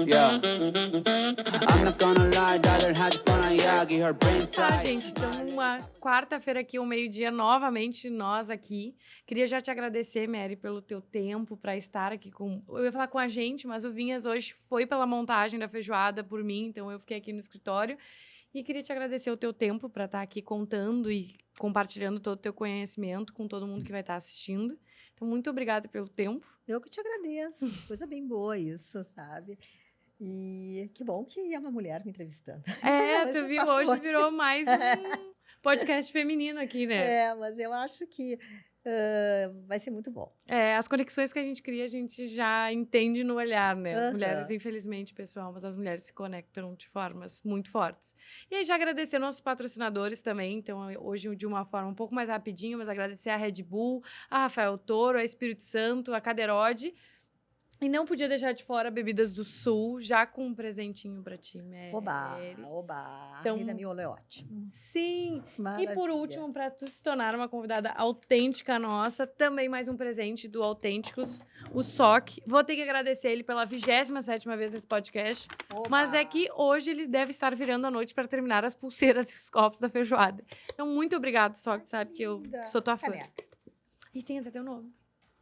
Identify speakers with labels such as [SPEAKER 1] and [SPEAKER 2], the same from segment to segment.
[SPEAKER 1] Yeah. I'm not gonna lie, daughter had fun on Yagi, her brain
[SPEAKER 2] Tá,
[SPEAKER 1] fried.
[SPEAKER 2] gente, então uma quarta-feira aqui, um meio-dia, novamente nós aqui. Queria já te agradecer, Mary, pelo teu tempo para estar aqui com... Eu ia falar com a gente, mas o Vinhas hoje foi pela montagem da feijoada por mim, então eu fiquei aqui no escritório. E queria te agradecer o teu tempo para estar aqui contando e compartilhando todo o teu conhecimento com todo mundo que vai estar assistindo. Então, muito obrigada pelo tempo.
[SPEAKER 3] Eu que te agradeço. Coisa bem boa isso, sabe? E que bom que é uma mulher me entrevistando.
[SPEAKER 2] É,
[SPEAKER 3] Mas
[SPEAKER 2] tu
[SPEAKER 3] tá
[SPEAKER 2] viu, hoje
[SPEAKER 3] forte.
[SPEAKER 2] virou mais um podcast feminino aqui, né?
[SPEAKER 3] É, mas eu acho que vai ser muito bom.
[SPEAKER 2] É, as conexões que a gente cria, a gente já entende no olhar, né? As
[SPEAKER 3] Aham.
[SPEAKER 2] mulheres, infelizmente, pessoal, mas as mulheres se conectam de formas muito fortes. E aí, já agradecer nossos patrocinadores também, então, hoje, de uma forma um pouco mais rapidinho, mas agradecer a Red Bull, a Rafael Toro, a Espírito Santo, a Caderode. E não podia deixar de fora Bebidas do Sul, já com um presentinho pra ti, Mary.
[SPEAKER 3] Oba, oba.
[SPEAKER 2] Então-
[SPEAKER 3] Renda Miolo é ótimo.
[SPEAKER 2] Sim! E
[SPEAKER 3] Maravilha.
[SPEAKER 2] por último, para tu se tornar uma convidada autêntica nossa, também mais um presente do Autênticos, o SOC. Vou ter que agradecer ele pela 27ª vez nesse podcast,
[SPEAKER 3] Oba.
[SPEAKER 2] mas é que hoje ele deve estar virando a noite para terminar as pulseiras e os copos da feijoada. Então, muito obrigado, SOC, sabe que eu
[SPEAKER 3] Linda.
[SPEAKER 2] sou tua fã.
[SPEAKER 3] Caneca.
[SPEAKER 2] E tem até teu nome.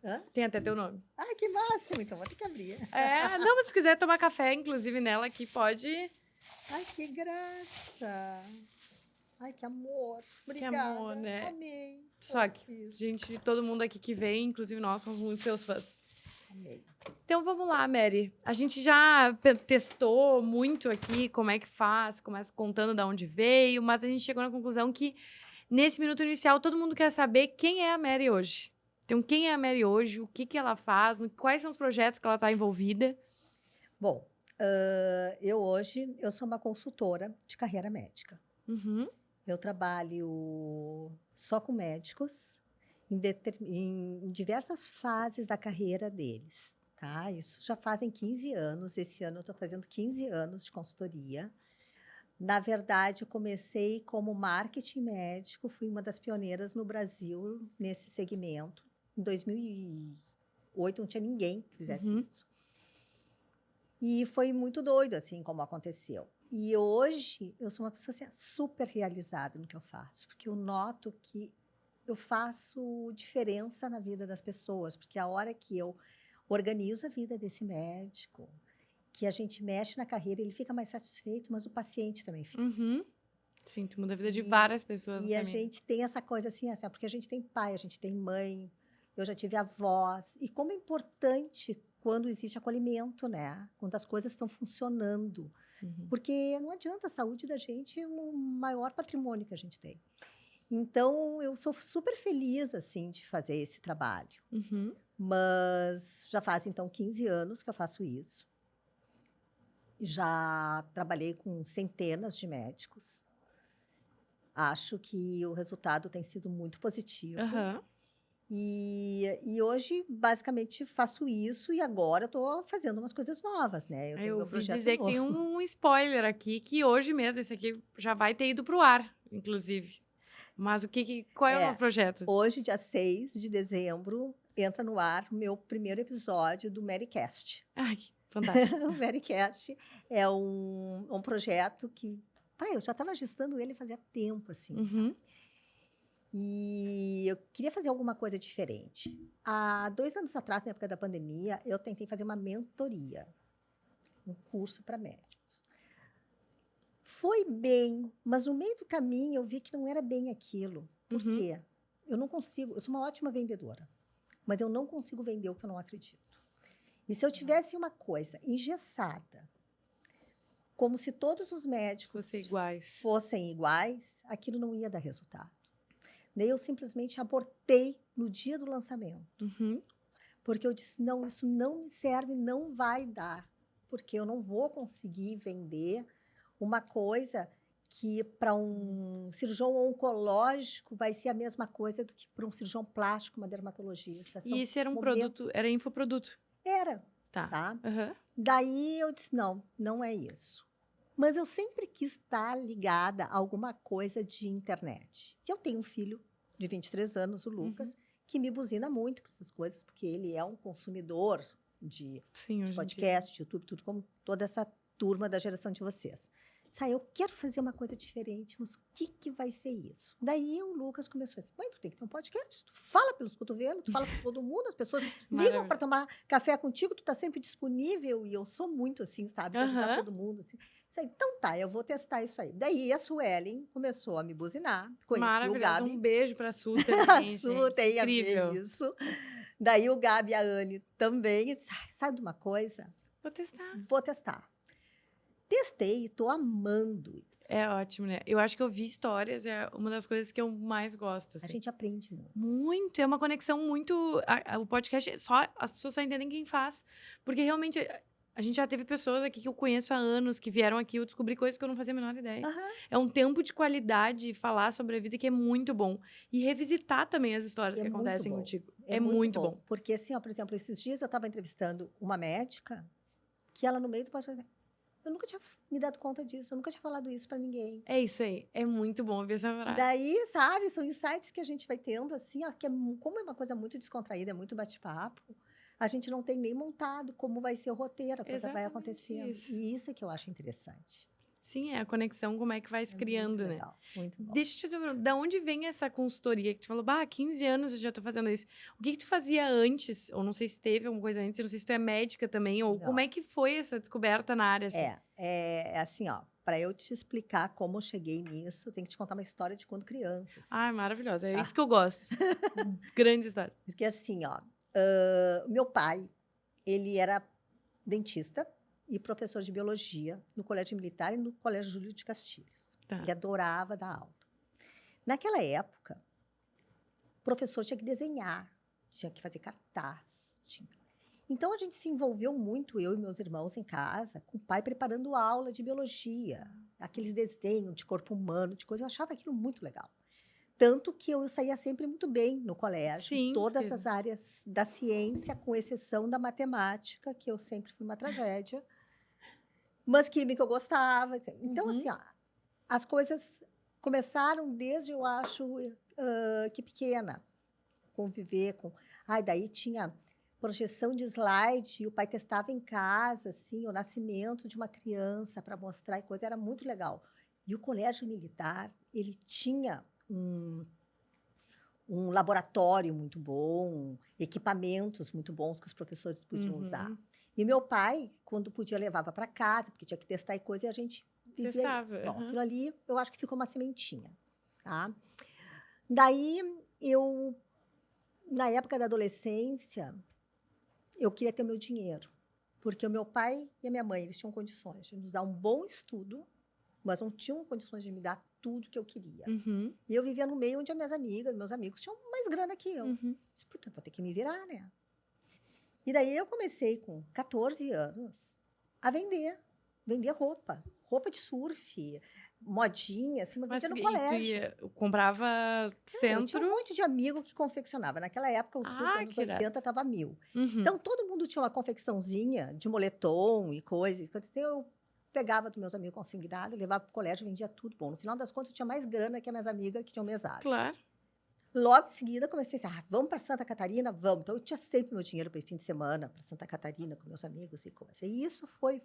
[SPEAKER 3] Hã?
[SPEAKER 2] Tem até teu nome.
[SPEAKER 3] Ai, que máximo. Então vou ter que abrir.
[SPEAKER 2] É, não, mas se tu quiser tomar café, inclusive, nela aqui, pode...
[SPEAKER 3] Ai, que graça. Ai, que amor.
[SPEAKER 2] Que
[SPEAKER 3] Obrigada.
[SPEAKER 2] amor, né?
[SPEAKER 3] Amei.
[SPEAKER 2] SOC,
[SPEAKER 3] Isso.
[SPEAKER 2] gente, todo mundo aqui que vem, inclusive nós, somos muitos seus fãs.
[SPEAKER 3] Amei.
[SPEAKER 2] Então vamos lá, Mary. A gente já testou muito aqui como é que faz, começa contando de onde veio, mas a gente chegou na conclusão que nesse minuto inicial todo mundo quer saber quem é a Mary hoje. Então, quem é a Mary hoje, o que ela faz, quais são os projetos que ela está envolvida.
[SPEAKER 3] Bom, eu hoje sou uma consultora de carreira médica.
[SPEAKER 2] Uhum.
[SPEAKER 3] Eu trabalho só com médicos em diversas fases da carreira deles, tá? Isso já fazem 15 anos. Esse ano eu estou fazendo 15 anos de consultoria. Na verdade, eu comecei como marketing médico, fui uma das pioneiras no Brasil nesse segmento. Em 2008 não tinha ninguém que fizesse
[SPEAKER 2] Uhum.
[SPEAKER 3] isso. E foi muito doido, assim, como aconteceu. E hoje eu sou uma pessoa assim, super realizada no que eu faço, porque eu noto que eu faço diferença na vida das pessoas, porque a hora que eu organizo a vida desse médico, que a gente mexe na carreira, ele fica mais satisfeito, mas o paciente também fica.
[SPEAKER 2] Uhum. Sim, tu muda a vida de
[SPEAKER 3] E-
[SPEAKER 2] várias pessoas no
[SPEAKER 3] E a
[SPEAKER 2] caminho.
[SPEAKER 3] gente tem essa coisa assim, porque a gente tem pai, a gente tem mãe, eu já tive avós. E como é importante quando existe acolhimento, né? Quando as coisas estão funcionando.
[SPEAKER 2] Uhum.
[SPEAKER 3] Porque não adianta, a saúde da gente é o maior patrimônio que a gente tem. Então, eu sou super feliz, assim, de fazer esse trabalho.
[SPEAKER 2] Uhum.
[SPEAKER 3] Mas já faz, então, 15 anos que eu faço isso. Já trabalhei com centenas de médicos. Acho que o resultado tem sido muito positivo.
[SPEAKER 2] Aham.
[SPEAKER 3] E hoje, basicamente, faço isso e agora eu estou fazendo umas coisas novas, né? Eu tenho
[SPEAKER 2] Eu
[SPEAKER 3] meu
[SPEAKER 2] ouvi
[SPEAKER 3] projeto
[SPEAKER 2] dizer que tem
[SPEAKER 3] novo.
[SPEAKER 2] um spoiler aqui, que hoje mesmo, esse aqui já vai ter ido pro ar, inclusive. Mas qual é o novo projeto?
[SPEAKER 3] Hoje, dia 6 de dezembro, entra no ar o meu primeiro episódio do Marycast.
[SPEAKER 2] Ai, fantástico.
[SPEAKER 3] O Marycast é um projeto que... eu já estava gestando ele fazia tempo, assim.
[SPEAKER 2] Uhum.
[SPEAKER 3] E eu queria fazer alguma coisa diferente. Há 2 anos atrás, na época da pandemia, eu tentei fazer uma mentoria, um curso para médicos. Foi bem, mas no meio do caminho eu vi que não era bem aquilo. Por
[SPEAKER 2] Uhum.
[SPEAKER 3] quê? Eu não consigo, eu sou uma ótima vendedora, mas eu não consigo vender o que eu não acredito. E se eu tivesse uma coisa engessada, como se todos os médicos
[SPEAKER 2] Fossem iguais.
[SPEAKER 3] fossem iguais, aquilo não ia dar resultado. Daí eu simplesmente abortei no dia do lançamento.
[SPEAKER 2] Uhum.
[SPEAKER 3] Porque eu disse, não, isso não me serve, não vai dar. Porque eu não vou conseguir vender uma coisa que para um cirurgião oncológico vai ser a mesma coisa do que para um cirurgião plástico, uma dermatologista.
[SPEAKER 2] E esse era um
[SPEAKER 3] momentos-
[SPEAKER 2] produto, era infoproduto.
[SPEAKER 3] Era,
[SPEAKER 2] Tá.
[SPEAKER 3] tá?
[SPEAKER 2] Aham.
[SPEAKER 3] Daí eu disse, não, não é isso. Mas eu sempre quis estar ligada a alguma coisa de internet. E eu tenho um filho de 23 anos, o Lucas, que me buzina muito para essas coisas, porque ele é um consumidor de
[SPEAKER 2] Sim, hoje em dia.
[SPEAKER 3] podcast, YouTube, tudo como toda essa turma da geração de vocês. Sai, eu quero fazer uma coisa diferente, mas o que, que vai ser isso? Daí o Lucas começou assim, mãe, tu tem que ter um podcast, tu fala pelos cotovelos, tu fala com todo mundo, as pessoas ligam
[SPEAKER 2] Maravilha.
[SPEAKER 3] para tomar café contigo, tu tá sempre disponível, e eu sou muito assim, sabe, de ajudar
[SPEAKER 2] Aham.
[SPEAKER 3] todo mundo, assim. Sai, então tá, eu vou testar isso aí. Daí a Suelen começou a me buzinar, conheci o
[SPEAKER 2] Maravilhosa.
[SPEAKER 3] Gabi,
[SPEAKER 2] Um beijo pra Su
[SPEAKER 3] a
[SPEAKER 2] também,
[SPEAKER 3] Su
[SPEAKER 2] gente.
[SPEAKER 3] tem a ver
[SPEAKER 2] Incrível.
[SPEAKER 3] isso. Daí o Gabi e a Anne também, e disse, "Ai, sabe de uma coisa?
[SPEAKER 2] Vou testar.
[SPEAKER 3] Vou testar. Testei e tô amando isso.
[SPEAKER 2] É ótimo, né? Eu acho que ouvir histórias é uma das coisas que eu mais gosto,
[SPEAKER 3] A
[SPEAKER 2] assim.
[SPEAKER 3] gente aprende muito.
[SPEAKER 2] Muito, é uma conexão muito. O podcast, as pessoas só entendem quem faz. Porque realmente, a gente já teve pessoas aqui que eu conheço há anos, que vieram aqui, eu descobri coisas que eu não fazia a menor ideia.
[SPEAKER 3] Aham.
[SPEAKER 2] É um tempo de qualidade falar sobre a vida que é muito bom. E revisitar também as histórias
[SPEAKER 3] É
[SPEAKER 2] que
[SPEAKER 3] muito
[SPEAKER 2] acontecem
[SPEAKER 3] bom.
[SPEAKER 2] contigo. É muito bom.
[SPEAKER 3] Porque, assim, ó, por exemplo, esses dias eu estava entrevistando uma médica que ela, no meio do podcast, eu nunca tinha me dado conta disso, eu nunca tinha falado isso para ninguém.
[SPEAKER 2] É isso aí. É muito bom ouvir essa frase.
[SPEAKER 3] Daí, sabe, são insights que a gente vai tendo, assim, ó, que como é uma coisa muito descontraída, é muito bate-papo, a gente não tem nem montado como vai ser o roteiro, a coisa vai
[SPEAKER 2] Exatamente
[SPEAKER 3] acontecendo.
[SPEAKER 2] isso.
[SPEAKER 3] E isso é que eu acho interessante.
[SPEAKER 2] Sim, é a conexão, como é que vai se
[SPEAKER 3] É
[SPEAKER 2] criando,
[SPEAKER 3] muito
[SPEAKER 2] né?
[SPEAKER 3] legal, muito bom.
[SPEAKER 2] Deixa eu te fazer uma pergunta. Da onde vem essa consultoria que tu falou, bah, 15 anos eu já tô fazendo isso. O que que tu fazia antes? Ou não sei se teve alguma coisa antes, eu não sei se tu é médica também, ou
[SPEAKER 3] Não.
[SPEAKER 2] como é que foi essa descoberta na área, assim?
[SPEAKER 3] É assim, ó, para eu te explicar como eu cheguei nisso, eu tenho que te contar uma história de quando criança. assim.
[SPEAKER 2] Ai, maravilhosa. É
[SPEAKER 3] Tá.
[SPEAKER 2] isso que eu gosto. Grande história.
[SPEAKER 3] Porque assim, ó, meu pai, ele era dentista e professor de biologia no Colégio Militar e no Colégio Júlio de Castilhos.
[SPEAKER 2] Tá.
[SPEAKER 3] Ele adorava dar aula. Naquela época, o professor tinha que desenhar, tinha que fazer cartaz. Então, a gente se envolveu muito, eu e meus irmãos em casa, com o pai preparando aula de biologia. Aqueles desenhos de corpo humano, de coisa. Eu achava aquilo muito legal. Tanto que eu saía sempre muito bem no colégio,
[SPEAKER 2] Sim,
[SPEAKER 3] em todas
[SPEAKER 2] querida.
[SPEAKER 3] as áreas da ciência, com exceção da matemática, que eu sempre fui uma tragédia. Mas química eu gostava. Então,
[SPEAKER 2] Uhum.
[SPEAKER 3] assim, ó, as coisas começaram desde, eu acho, que pequena. Conviver com... Ai, daí tinha projeção de slide, e o pai testava em casa, assim, o nascimento de uma criança para mostrar e coisa. Era muito legal. E o colégio militar, ele tinha um laboratório muito bom, equipamentos muito bons que os professores podiam usar.
[SPEAKER 2] Uhum.
[SPEAKER 3] E meu pai, quando podia, levava para casa, porque tinha que testar e coisa, e a gente vivia
[SPEAKER 2] Testava,
[SPEAKER 3] isso. Bom,
[SPEAKER 2] aham.
[SPEAKER 3] aquilo ali, eu acho que ficou uma sementinha, tá? Daí, eu, na época da adolescência, eu queria ter meu dinheiro, porque o meu pai e a minha mãe, eles tinham condições de nos dar um bom estudo, mas não tinham condições de me dar tudo que eu queria.
[SPEAKER 2] Uhum.
[SPEAKER 3] E eu vivia no meio onde as minhas amigas, meus amigos tinham mais grana que eu.
[SPEAKER 2] Uhum.
[SPEAKER 3] Disse, puta, vou ter que me virar, né? E daí eu comecei com 14 anos a vender roupa de surf, modinha, assim, mas
[SPEAKER 2] Mas
[SPEAKER 3] vendia no
[SPEAKER 2] tu
[SPEAKER 3] colégio.
[SPEAKER 2] comprava
[SPEAKER 3] Eu
[SPEAKER 2] centro.
[SPEAKER 3] tinha um monte de amigo que confeccionava. Naquela época, o surf
[SPEAKER 2] Ah,
[SPEAKER 3] anos
[SPEAKER 2] que irado.
[SPEAKER 3] 80 estava 1000.
[SPEAKER 2] Uhum.
[SPEAKER 3] Então, todo mundo tinha uma confecçãozinha de moletom e coisas. Então, eu pegava dos meus amigos consignado, levava para o colégio, vendia tudo. Bom, no final das contas, eu tinha mais grana que as minhas amigas que tinham mesada.
[SPEAKER 2] Claro.
[SPEAKER 3] Logo em seguida, comecei a dizer, vamos para Santa Catarina? Vamos. Então, eu tinha sempre meu dinheiro para ir fim de semana para Santa Catarina com meus amigos e coisa. E isso foi.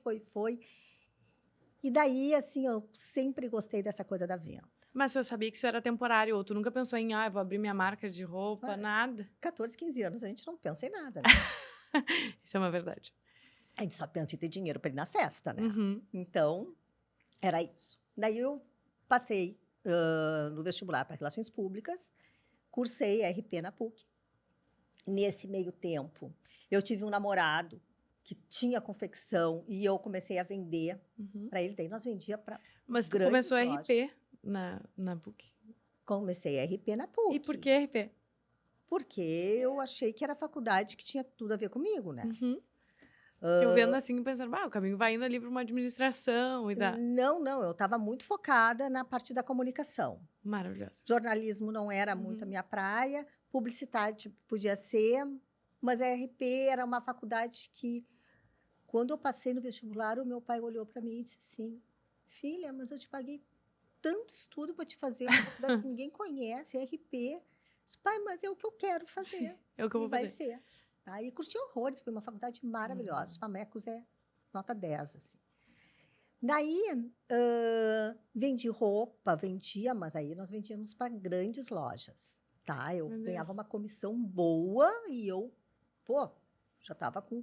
[SPEAKER 3] E daí, assim, eu sempre gostei dessa coisa da venda.
[SPEAKER 2] Mas eu sabia que isso era temporário, ou tu nunca pensou em, eu vou abrir minha marca de roupa,
[SPEAKER 3] Ah.
[SPEAKER 2] nada.
[SPEAKER 3] 14, 15 anos, a gente não pensa em nada, né?
[SPEAKER 2] Isso é uma verdade.
[SPEAKER 3] A gente só pensa em ter dinheiro para ir na festa, né?
[SPEAKER 2] Uhum.
[SPEAKER 3] Então, era isso. Daí eu passei no vestibular para Relações Públicas, cursei RP na PUC. Nesse meio tempo, eu tive um namorado que tinha confecção e eu comecei a vender
[SPEAKER 2] Uhum.
[SPEAKER 3] para ele. Daí nós vendia para
[SPEAKER 2] Mas tu
[SPEAKER 3] grandes
[SPEAKER 2] começou
[SPEAKER 3] lojas.
[SPEAKER 2] RP na PUC.
[SPEAKER 3] Comecei RP na PUC.
[SPEAKER 2] E por que RP?
[SPEAKER 3] Porque eu achei que era a faculdade que tinha tudo a ver comigo, né?
[SPEAKER 2] Uhum. Eu vendo assim, pensando, o caminho vai indo ali para uma administração e dá.
[SPEAKER 3] Não, eu estava muito focada na parte da comunicação.
[SPEAKER 2] Maravilhoso.
[SPEAKER 3] Jornalismo não era muito a minha praia, publicidade podia ser, mas a RP era uma faculdade que, quando eu passei no vestibular, o meu pai olhou para mim e disse assim, filha, mas eu te paguei tanto estudo para te fazer uma faculdade que ninguém conhece, RP. Disse, pai, mas é o que eu quero fazer.
[SPEAKER 2] Sim, é o que eu
[SPEAKER 3] E
[SPEAKER 2] vou
[SPEAKER 3] vai
[SPEAKER 2] fazer.
[SPEAKER 3] ser. Tá? E curti horrores, foi uma faculdade maravilhosa. Famecos é nota 10, assim. Daí, vendi roupa, vendia, mas aí nós vendíamos para grandes lojas, tá? Eu
[SPEAKER 2] Meu
[SPEAKER 3] ganhava
[SPEAKER 2] Deus.
[SPEAKER 3] uma comissão boa e eu, pô, já estava com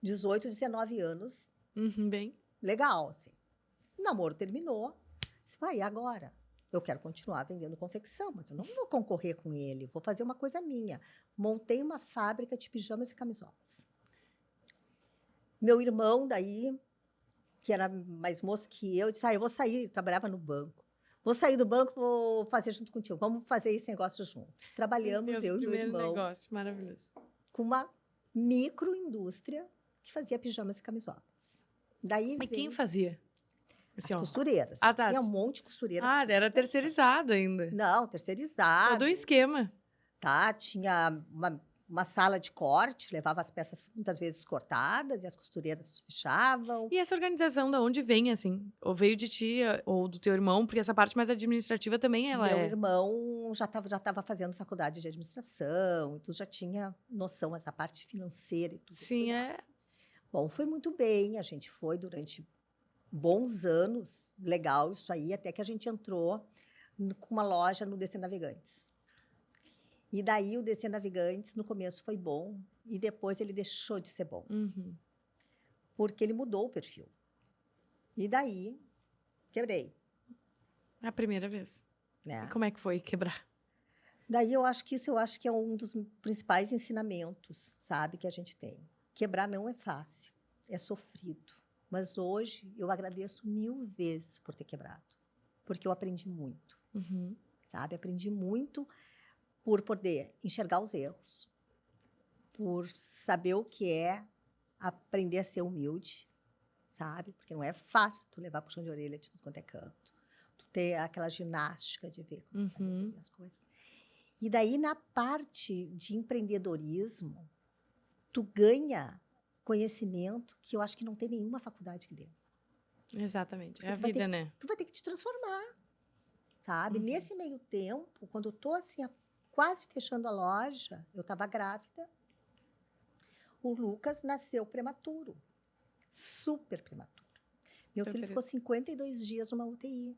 [SPEAKER 3] 18, 19 anos,
[SPEAKER 2] Uhum, bem.
[SPEAKER 3] legal, assim. O namoro terminou, disse, vai, e agora? Eu quero continuar vendendo confecção, mas eu não vou concorrer com ele, vou fazer uma coisa minha. Montei uma fábrica de pijamas e camisolas. Meu irmão, daí, que era mais moço que eu, disse, eu vou sair, trabalhava no banco. Vou sair do banco, vou fazer junto contigo, vamos fazer esse negócio junto.
[SPEAKER 2] Meu
[SPEAKER 3] Trabalhamos,
[SPEAKER 2] Deus,
[SPEAKER 3] eu e meu
[SPEAKER 2] primeiro
[SPEAKER 3] irmão,
[SPEAKER 2] negócio, maravilhoso.
[SPEAKER 3] com uma microindústria que fazia pijamas e camisolas. Daí
[SPEAKER 2] Mas quem
[SPEAKER 3] veio
[SPEAKER 2] fazia?
[SPEAKER 3] as
[SPEAKER 2] Assim, ó.
[SPEAKER 3] costureiras.
[SPEAKER 2] Ah, tá.
[SPEAKER 3] Tinha um monte de costureira.
[SPEAKER 2] Ah, era terceirizado ainda.
[SPEAKER 3] Não, terceirizado.
[SPEAKER 2] Todo um esquema.
[SPEAKER 3] Tá? Tinha uma sala de corte, levava as peças muitas vezes cortadas e as costureiras fechavam.
[SPEAKER 2] E essa organização, da onde vem, assim? Ou veio de ti, ou do teu irmão? Porque essa parte mais administrativa também, ela
[SPEAKER 3] Meu
[SPEAKER 2] é...
[SPEAKER 3] irmão já estava fazendo faculdade de administração, e tudo, já tinha noção, essa parte financeira e tudo.
[SPEAKER 2] Sim,
[SPEAKER 3] cuidava.
[SPEAKER 2] é...
[SPEAKER 3] Bom, foi muito bem, a gente foi durante bons anos, legal isso aí, até que a gente entrou com uma loja no DC Navegantes. E daí o DC Navegantes, no começo foi bom, e depois ele deixou de ser bom,
[SPEAKER 2] Uhum.
[SPEAKER 3] porque ele mudou o perfil. E daí, quebrei,
[SPEAKER 2] É a primeira vez.
[SPEAKER 3] né?
[SPEAKER 2] E como é que foi quebrar?
[SPEAKER 3] Daí eu acho que é um dos principais ensinamentos, sabe, que a gente tem. Quebrar não é fácil, é sofrido. Mas hoje eu agradeço 1000 vezes por ter quebrado, porque eu aprendi muito,
[SPEAKER 2] Uhum.
[SPEAKER 3] sabe? Aprendi muito por poder enxergar os erros, por saber o que é aprender a ser humilde, sabe? Porque não é fácil tu levar puxão de orelha de tudo quanto é canto. Tu ter aquela ginástica de ver como vai resolver as coisas. E daí, na parte de empreendedorismo, tu ganha conhecimento que eu acho que não tem nenhuma faculdade que dê.
[SPEAKER 2] Exatamente. É a
[SPEAKER 3] Tu vai ter
[SPEAKER 2] vida,
[SPEAKER 3] que
[SPEAKER 2] né?
[SPEAKER 3] tu vai ter que te transformar, sabe?
[SPEAKER 2] Uhum.
[SPEAKER 3] Nesse meio tempo, quando eu tô assim, quase fechando a loja, eu estava grávida, o Lucas nasceu prematuro, super prematuro. Meu
[SPEAKER 2] Teu
[SPEAKER 3] filho
[SPEAKER 2] período.
[SPEAKER 3] ficou 52 dias numa UTI.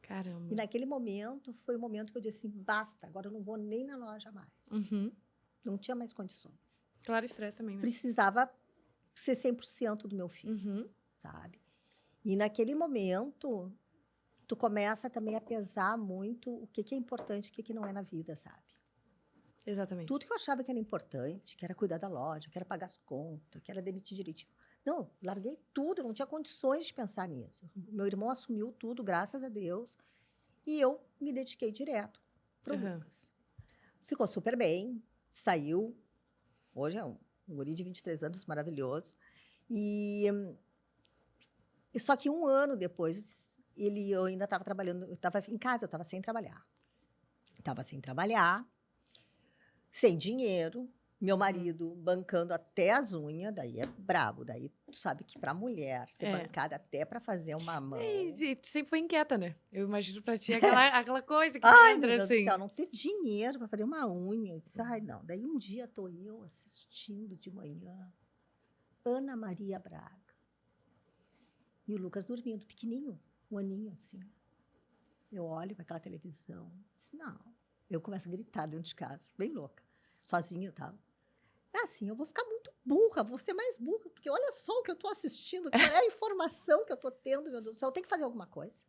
[SPEAKER 2] Caramba.
[SPEAKER 3] E naquele momento, foi o momento que eu disse assim, basta, agora eu não vou nem na loja mais.
[SPEAKER 2] Uhum.
[SPEAKER 3] Não tinha mais condições.
[SPEAKER 2] Claro, estresse também, né?
[SPEAKER 3] Precisava ser 100% do meu filho,
[SPEAKER 2] Uhum.
[SPEAKER 3] sabe? E naquele momento, tu começa também a pesar muito o que é importante e o que não é na vida, sabe?
[SPEAKER 2] Exatamente.
[SPEAKER 3] Tudo que eu achava que era importante, que era cuidar da loja, que era pagar as contas, que era demitir direitinho. Não, larguei tudo, eu não tinha condições de pensar nisso. Meu irmão assumiu tudo, graças a Deus, e eu me dediquei direto para o
[SPEAKER 2] Uhum.
[SPEAKER 3] Lucas. Ficou super bem, saiu. Hoje é um guri de 23 anos, maravilhoso. E só que 1 ano depois, eu ainda estava trabalhando, eu estava em casa, eu estava sem trabalhar. Estava sem trabalhar, sem dinheiro, meu marido bancando até as unhas, daí é brabo. Daí tu sabe que para mulher ser bancada até para fazer uma mão.
[SPEAKER 2] E tu sempre foi inquieta, né? Eu imagino pra ti aquela coisa que
[SPEAKER 3] Ai,
[SPEAKER 2] entra
[SPEAKER 3] meu Deus
[SPEAKER 2] assim.
[SPEAKER 3] do céu, não ter dinheiro para fazer uma unha. Eu disse, ai, não. Daí um dia tô eu assistindo de manhã Ana Maria Braga. E o Lucas dormindo, pequenininho, 1 aninho assim. Eu olho para aquela televisão, disse, não. Eu começo a gritar dentro de casa, bem louca, sozinha eu tava. É assim, eu vou ficar muito burra, vou ser mais burra, porque olha só o que eu estou assistindo, qual é a informação que eu estou tendo, meu Deus do céu, eu tenho que fazer alguma coisa.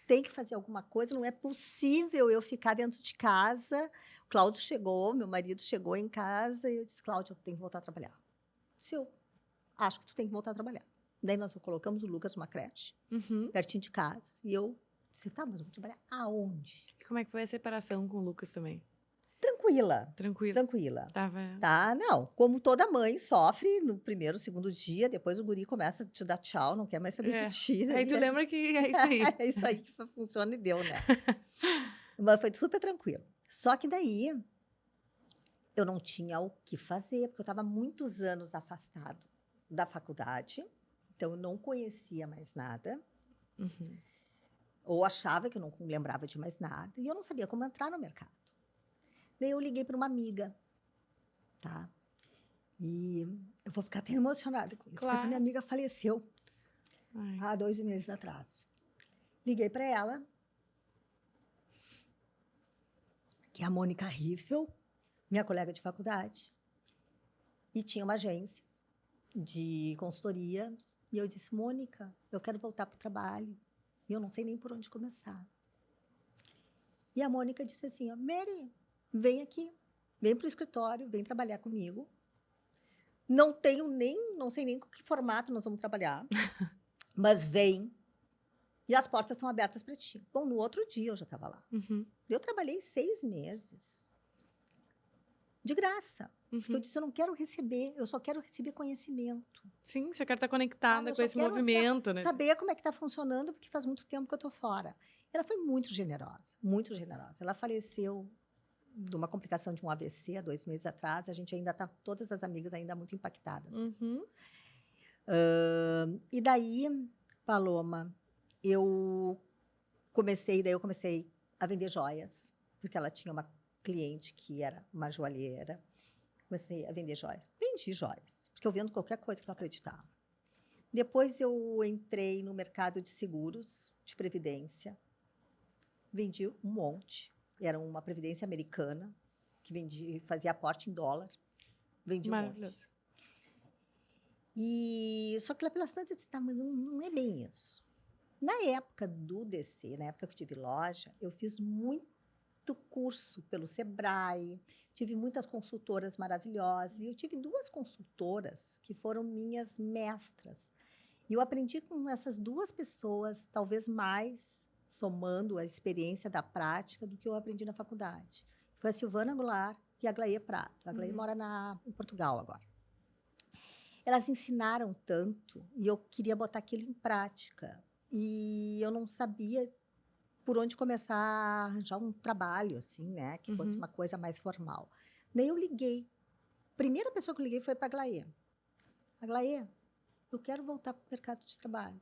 [SPEAKER 3] Tem que fazer alguma coisa, não é possível eu ficar dentro de casa. O Cláudio chegou, meu marido chegou em casa e eu disse, Cláudio, eu tenho que voltar a trabalhar. Se eu acho que tu tem que voltar a trabalhar. Daí nós colocamos o Lucas numa creche, pertinho de casa, e eu disse, tá, mas eu vou trabalhar aonde?
[SPEAKER 2] E como é que foi a separação com o Lucas também?
[SPEAKER 3] Tranquila.
[SPEAKER 2] Tranquilo.
[SPEAKER 3] Tranquila.
[SPEAKER 2] Tava...
[SPEAKER 3] Tá, não. Como toda mãe sofre no primeiro, segundo dia, depois o guri começa a te dar tchau, não quer mais saber de ti.
[SPEAKER 2] Aí tu lembra que é isso aí.
[SPEAKER 3] É isso aí que funciona e deu, né? Mas foi super tranquilo. Só que daí eu não tinha o que fazer, porque eu estava muitos anos afastado da faculdade, então eu não conhecia mais nada, ou achava que eu não lembrava de mais nada, e eu não sabia como entrar no mercado. Daí eu liguei para uma amiga, tá? E eu vou ficar até emocionada com isso, porque essa minha
[SPEAKER 2] Claro.
[SPEAKER 3] amiga faleceu
[SPEAKER 2] Ai.
[SPEAKER 3] há 2 meses atrás. Liguei para ela, que é a Mônica Riffel, minha colega de faculdade, e tinha uma agência de consultoria. E eu disse, Mônica, eu quero voltar para o trabalho e eu não sei nem por onde começar. E a Mônica disse assim, ó, Mary, vem aqui, vem para o escritório, vem trabalhar comigo. Não sei nem com que formato nós vamos trabalhar, mas vem e as portas estão abertas para ti. Bom, no outro dia eu já estava lá.
[SPEAKER 2] Uhum.
[SPEAKER 3] Eu trabalhei 6 meses de graça. Porque eu disse, eu não quero receber, eu só quero receber conhecimento.
[SPEAKER 2] Sim, você quer estar conectada
[SPEAKER 3] Eu
[SPEAKER 2] com
[SPEAKER 3] só
[SPEAKER 2] esse
[SPEAKER 3] quero
[SPEAKER 2] movimento, né?
[SPEAKER 3] saber como é que está funcionando, porque faz muito tempo que eu estou fora. Ela foi muito generosa, muito generosa. Ela faleceu de uma complicação de um AVC há 2 meses atrás. A gente ainda está, todas as amigas ainda muito impactadas com isso. E daí, Paloma, eu comecei a vender joias, porque ela tinha uma cliente que era uma joalheira. Comecei a vender joias. Vendi joias, porque eu vendo qualquer coisa que eu acreditava. Depois eu entrei no mercado de seguros, de previdência. Vendi um monte. Era uma previdência americana, que fazia aporte em dólar. Vendi um monte.
[SPEAKER 2] Maravilhoso.
[SPEAKER 3] E só que lá pelas tantas eu disse, tá, mas não é bem isso. Na época do DC, na época que eu tive loja, eu fiz muito curso pelo Sebrae, tive muitas consultoras maravilhosas, e eu tive 2 consultoras que foram minhas mestras. E eu aprendi com essas 2 pessoas, talvez mais, somando a experiência da prática, do que eu aprendi na faculdade. Foi a Silvana Goulart e a Glaê Prato. A Glaê mora em Portugal agora. Elas ensinaram tanto e eu queria botar aquilo em prática. E eu não sabia por onde começar a arranjar um trabalho, assim, né? Que fosse uma coisa mais formal. Daí eu liguei. A primeira pessoa que eu liguei foi para a Glaê. Glaê, eu quero voltar para o mercado de trabalho.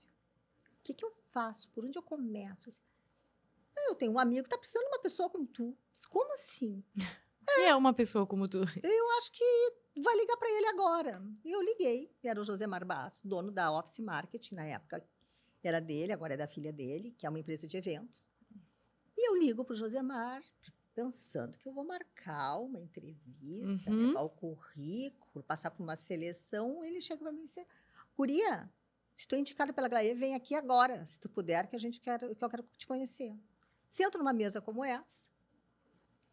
[SPEAKER 3] O que eu faço? Por onde eu começo? Eu tenho um amigo que está precisando de uma pessoa como tu. Disse, como assim?
[SPEAKER 2] Que é uma pessoa como tu.
[SPEAKER 3] Eu acho que vai ligar para ele agora. E eu liguei. Era o Josemar Basso, dono da Office Marketing na época. Era dele, agora é da filha dele, que é uma empresa de eventos. E eu ligo para o Josemar, pensando que eu vou marcar uma entrevista, levar o currículo, passar por uma seleção. Ele chega para mim e diz, Guria, estou indicada pela Glaê, vem aqui agora, se tu puder, que eu quero te conhecer. Sento numa mesa como essa,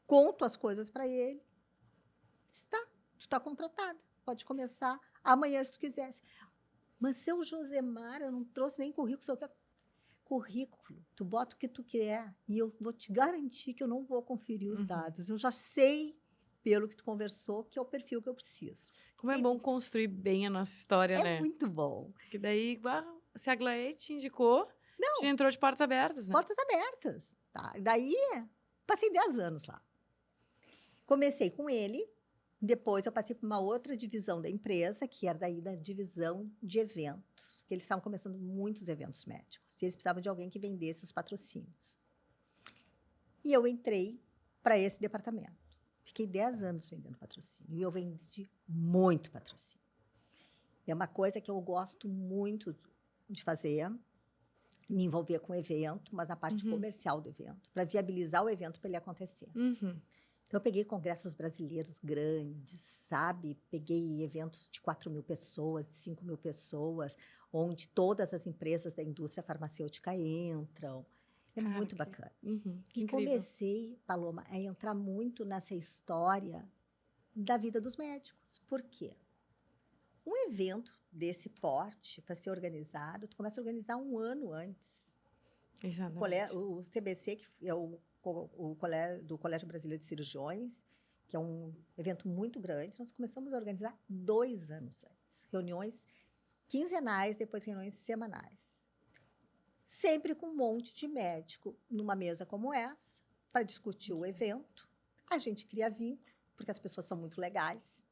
[SPEAKER 3] conto as coisas para ele. Diz, tá, tu está contratada, pode começar amanhã se tu quisesse. Mas seu Josemar, eu não trouxe nem currículo, só que currículo, tu bota o que tu quer e eu vou te garantir que eu não vou conferir os dados. Eu já sei, pelo que tu conversou, que é o perfil que eu preciso.
[SPEAKER 2] Como é bom construir bem a nossa história, né?
[SPEAKER 3] É muito bom.
[SPEAKER 2] Que daí, se a Glaê te indicou, já entrou de portas abertas, né?
[SPEAKER 3] Portas abertas. Tá? Daí, passei 10 anos lá. Comecei com ele, depois eu passei por uma outra divisão da empresa, que era daí da divisão de eventos, que eles estavam começando muitos eventos médicos, e eles precisavam de alguém que vendesse os patrocínios. E eu entrei para esse departamento. Fiquei 10 anos vendendo patrocínio, e eu vendi muito patrocínio. É uma coisa que eu gosto muito de fazer, me envolver com o evento, mas na parte comercial do evento, para viabilizar o evento para ele acontecer. Então, eu peguei congressos brasileiros grandes, sabe? Peguei eventos de 4.000 pessoas, de 5.000 pessoas, onde todas as empresas da indústria farmacêutica entram. É muito bacana. E comecei, Paloma, a entrar muito nessa história da vida dos médicos. Por quê? Um evento desse porte, para ser organizado, tu começa a organizar 1 ano antes.
[SPEAKER 2] Exatamente.
[SPEAKER 3] O CBC, que é o do Colégio Brasileiro de Cirurgiões, que é um evento muito grande, nós começamos a organizar 2 anos antes. Reuniões quinzenais, depois reuniões semanais. Sempre com um monte de médico numa mesa como essa, para discutir o evento. A gente cria vínculo, porque as pessoas são muito legais.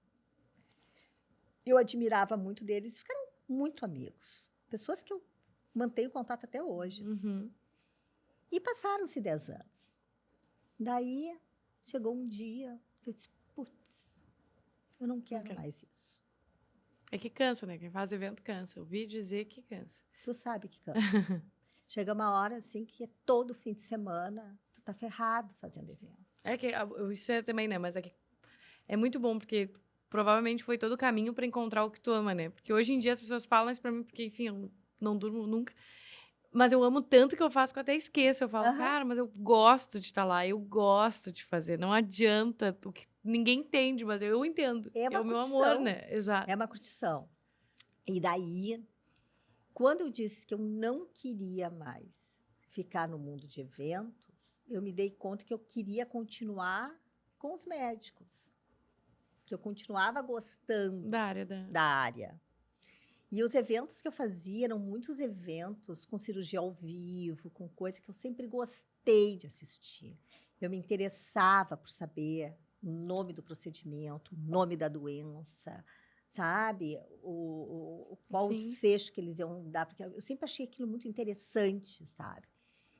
[SPEAKER 3] Eu admirava muito deles, ficaram muito amigos. Pessoas que eu mantenho contato até hoje. Assim. E passaram-se 10 anos. Daí, Chegou um dia que eu disse, putz, eu não quero
[SPEAKER 2] quero.
[SPEAKER 3] mais isso.
[SPEAKER 2] É que cansa, né? Quem faz evento cansa. Ouvi dizer que cansa.
[SPEAKER 3] Tu sabe que cansa. Chega uma hora, assim, que é todo fim de semana, tu tá ferrado fazendo evento.
[SPEAKER 2] É que isso é também, né? Mas é que é muito bom, porque provavelmente foi todo o caminho pra encontrar o que tu ama, né? Porque hoje em dia as pessoas falam isso pra mim, porque, enfim, eu não durmo nunca. Mas eu amo tanto que eu faço que eu até esqueço. Eu falo,
[SPEAKER 3] Aham.
[SPEAKER 2] cara, mas eu gosto de estar lá, eu gosto de fazer. Não adianta, ninguém entende, mas eu entendo.
[SPEAKER 3] É uma
[SPEAKER 2] É o meu
[SPEAKER 3] curtição.
[SPEAKER 2] amor, né? Exato.
[SPEAKER 3] É uma curtição. E daí, quando eu disse que eu não queria mais ficar no mundo de eventos, eu me dei conta que eu queria continuar com os médicos. Que eu continuava gostando
[SPEAKER 2] Da área da...
[SPEAKER 3] da área. E os eventos que eu fazia eram muitos eventos com cirurgia ao vivo, com coisa que eu sempre gostei de assistir. Eu me interessava por saber o nome do procedimento, o nome da doença, sabe? Qual o
[SPEAKER 2] Sim.
[SPEAKER 3] desfecho que eles iam dar, porque eu sempre achei aquilo muito interessante, sabe?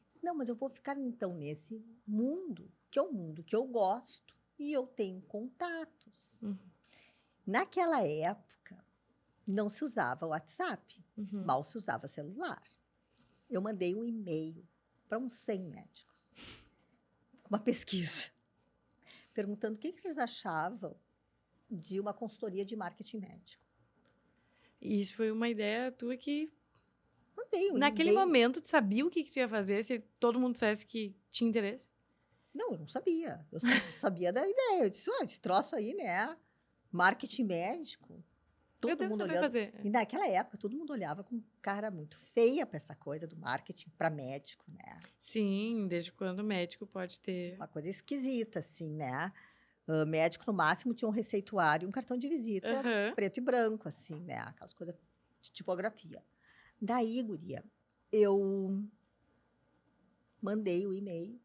[SPEAKER 3] Disse, não, mas eu vou ficar então nesse mundo, que é um mundo que eu gosto e eu tenho contatos.
[SPEAKER 2] Uhum.
[SPEAKER 3] Naquela época, não se usava WhatsApp,
[SPEAKER 2] Uhum.
[SPEAKER 3] mal se usava celular. Eu mandei um e-mail para uns 100 médicos, com uma pesquisa, perguntando o que eles achavam de uma consultoria de marketing médico.
[SPEAKER 2] E isso foi uma ideia tua que,
[SPEAKER 3] Mandei um
[SPEAKER 2] naquele
[SPEAKER 3] e-mail.
[SPEAKER 2] momento, tu sabia o que tu ia fazer se todo mundo dissesse que tinha interesse?
[SPEAKER 3] Não, eu não sabia. Eu só sabia da ideia. Eu disse, esse troço aí, né? Marketing médico.
[SPEAKER 2] Eu
[SPEAKER 3] Todo
[SPEAKER 2] devo
[SPEAKER 3] mundo
[SPEAKER 2] saber
[SPEAKER 3] olhando.
[SPEAKER 2] fazer.
[SPEAKER 3] E naquela época, todo mundo olhava com cara muito feia para essa coisa do marketing para médico, né?
[SPEAKER 2] Sim, desde quando o médico pode ter...
[SPEAKER 3] Uma coisa esquisita, assim, né? Médico, no máximo, tinha um receituário e um cartão de visita
[SPEAKER 2] Aham.
[SPEAKER 3] preto e branco, assim, né? Aquelas coisas de tipografia. Daí, guria, eu mandei o e-mail.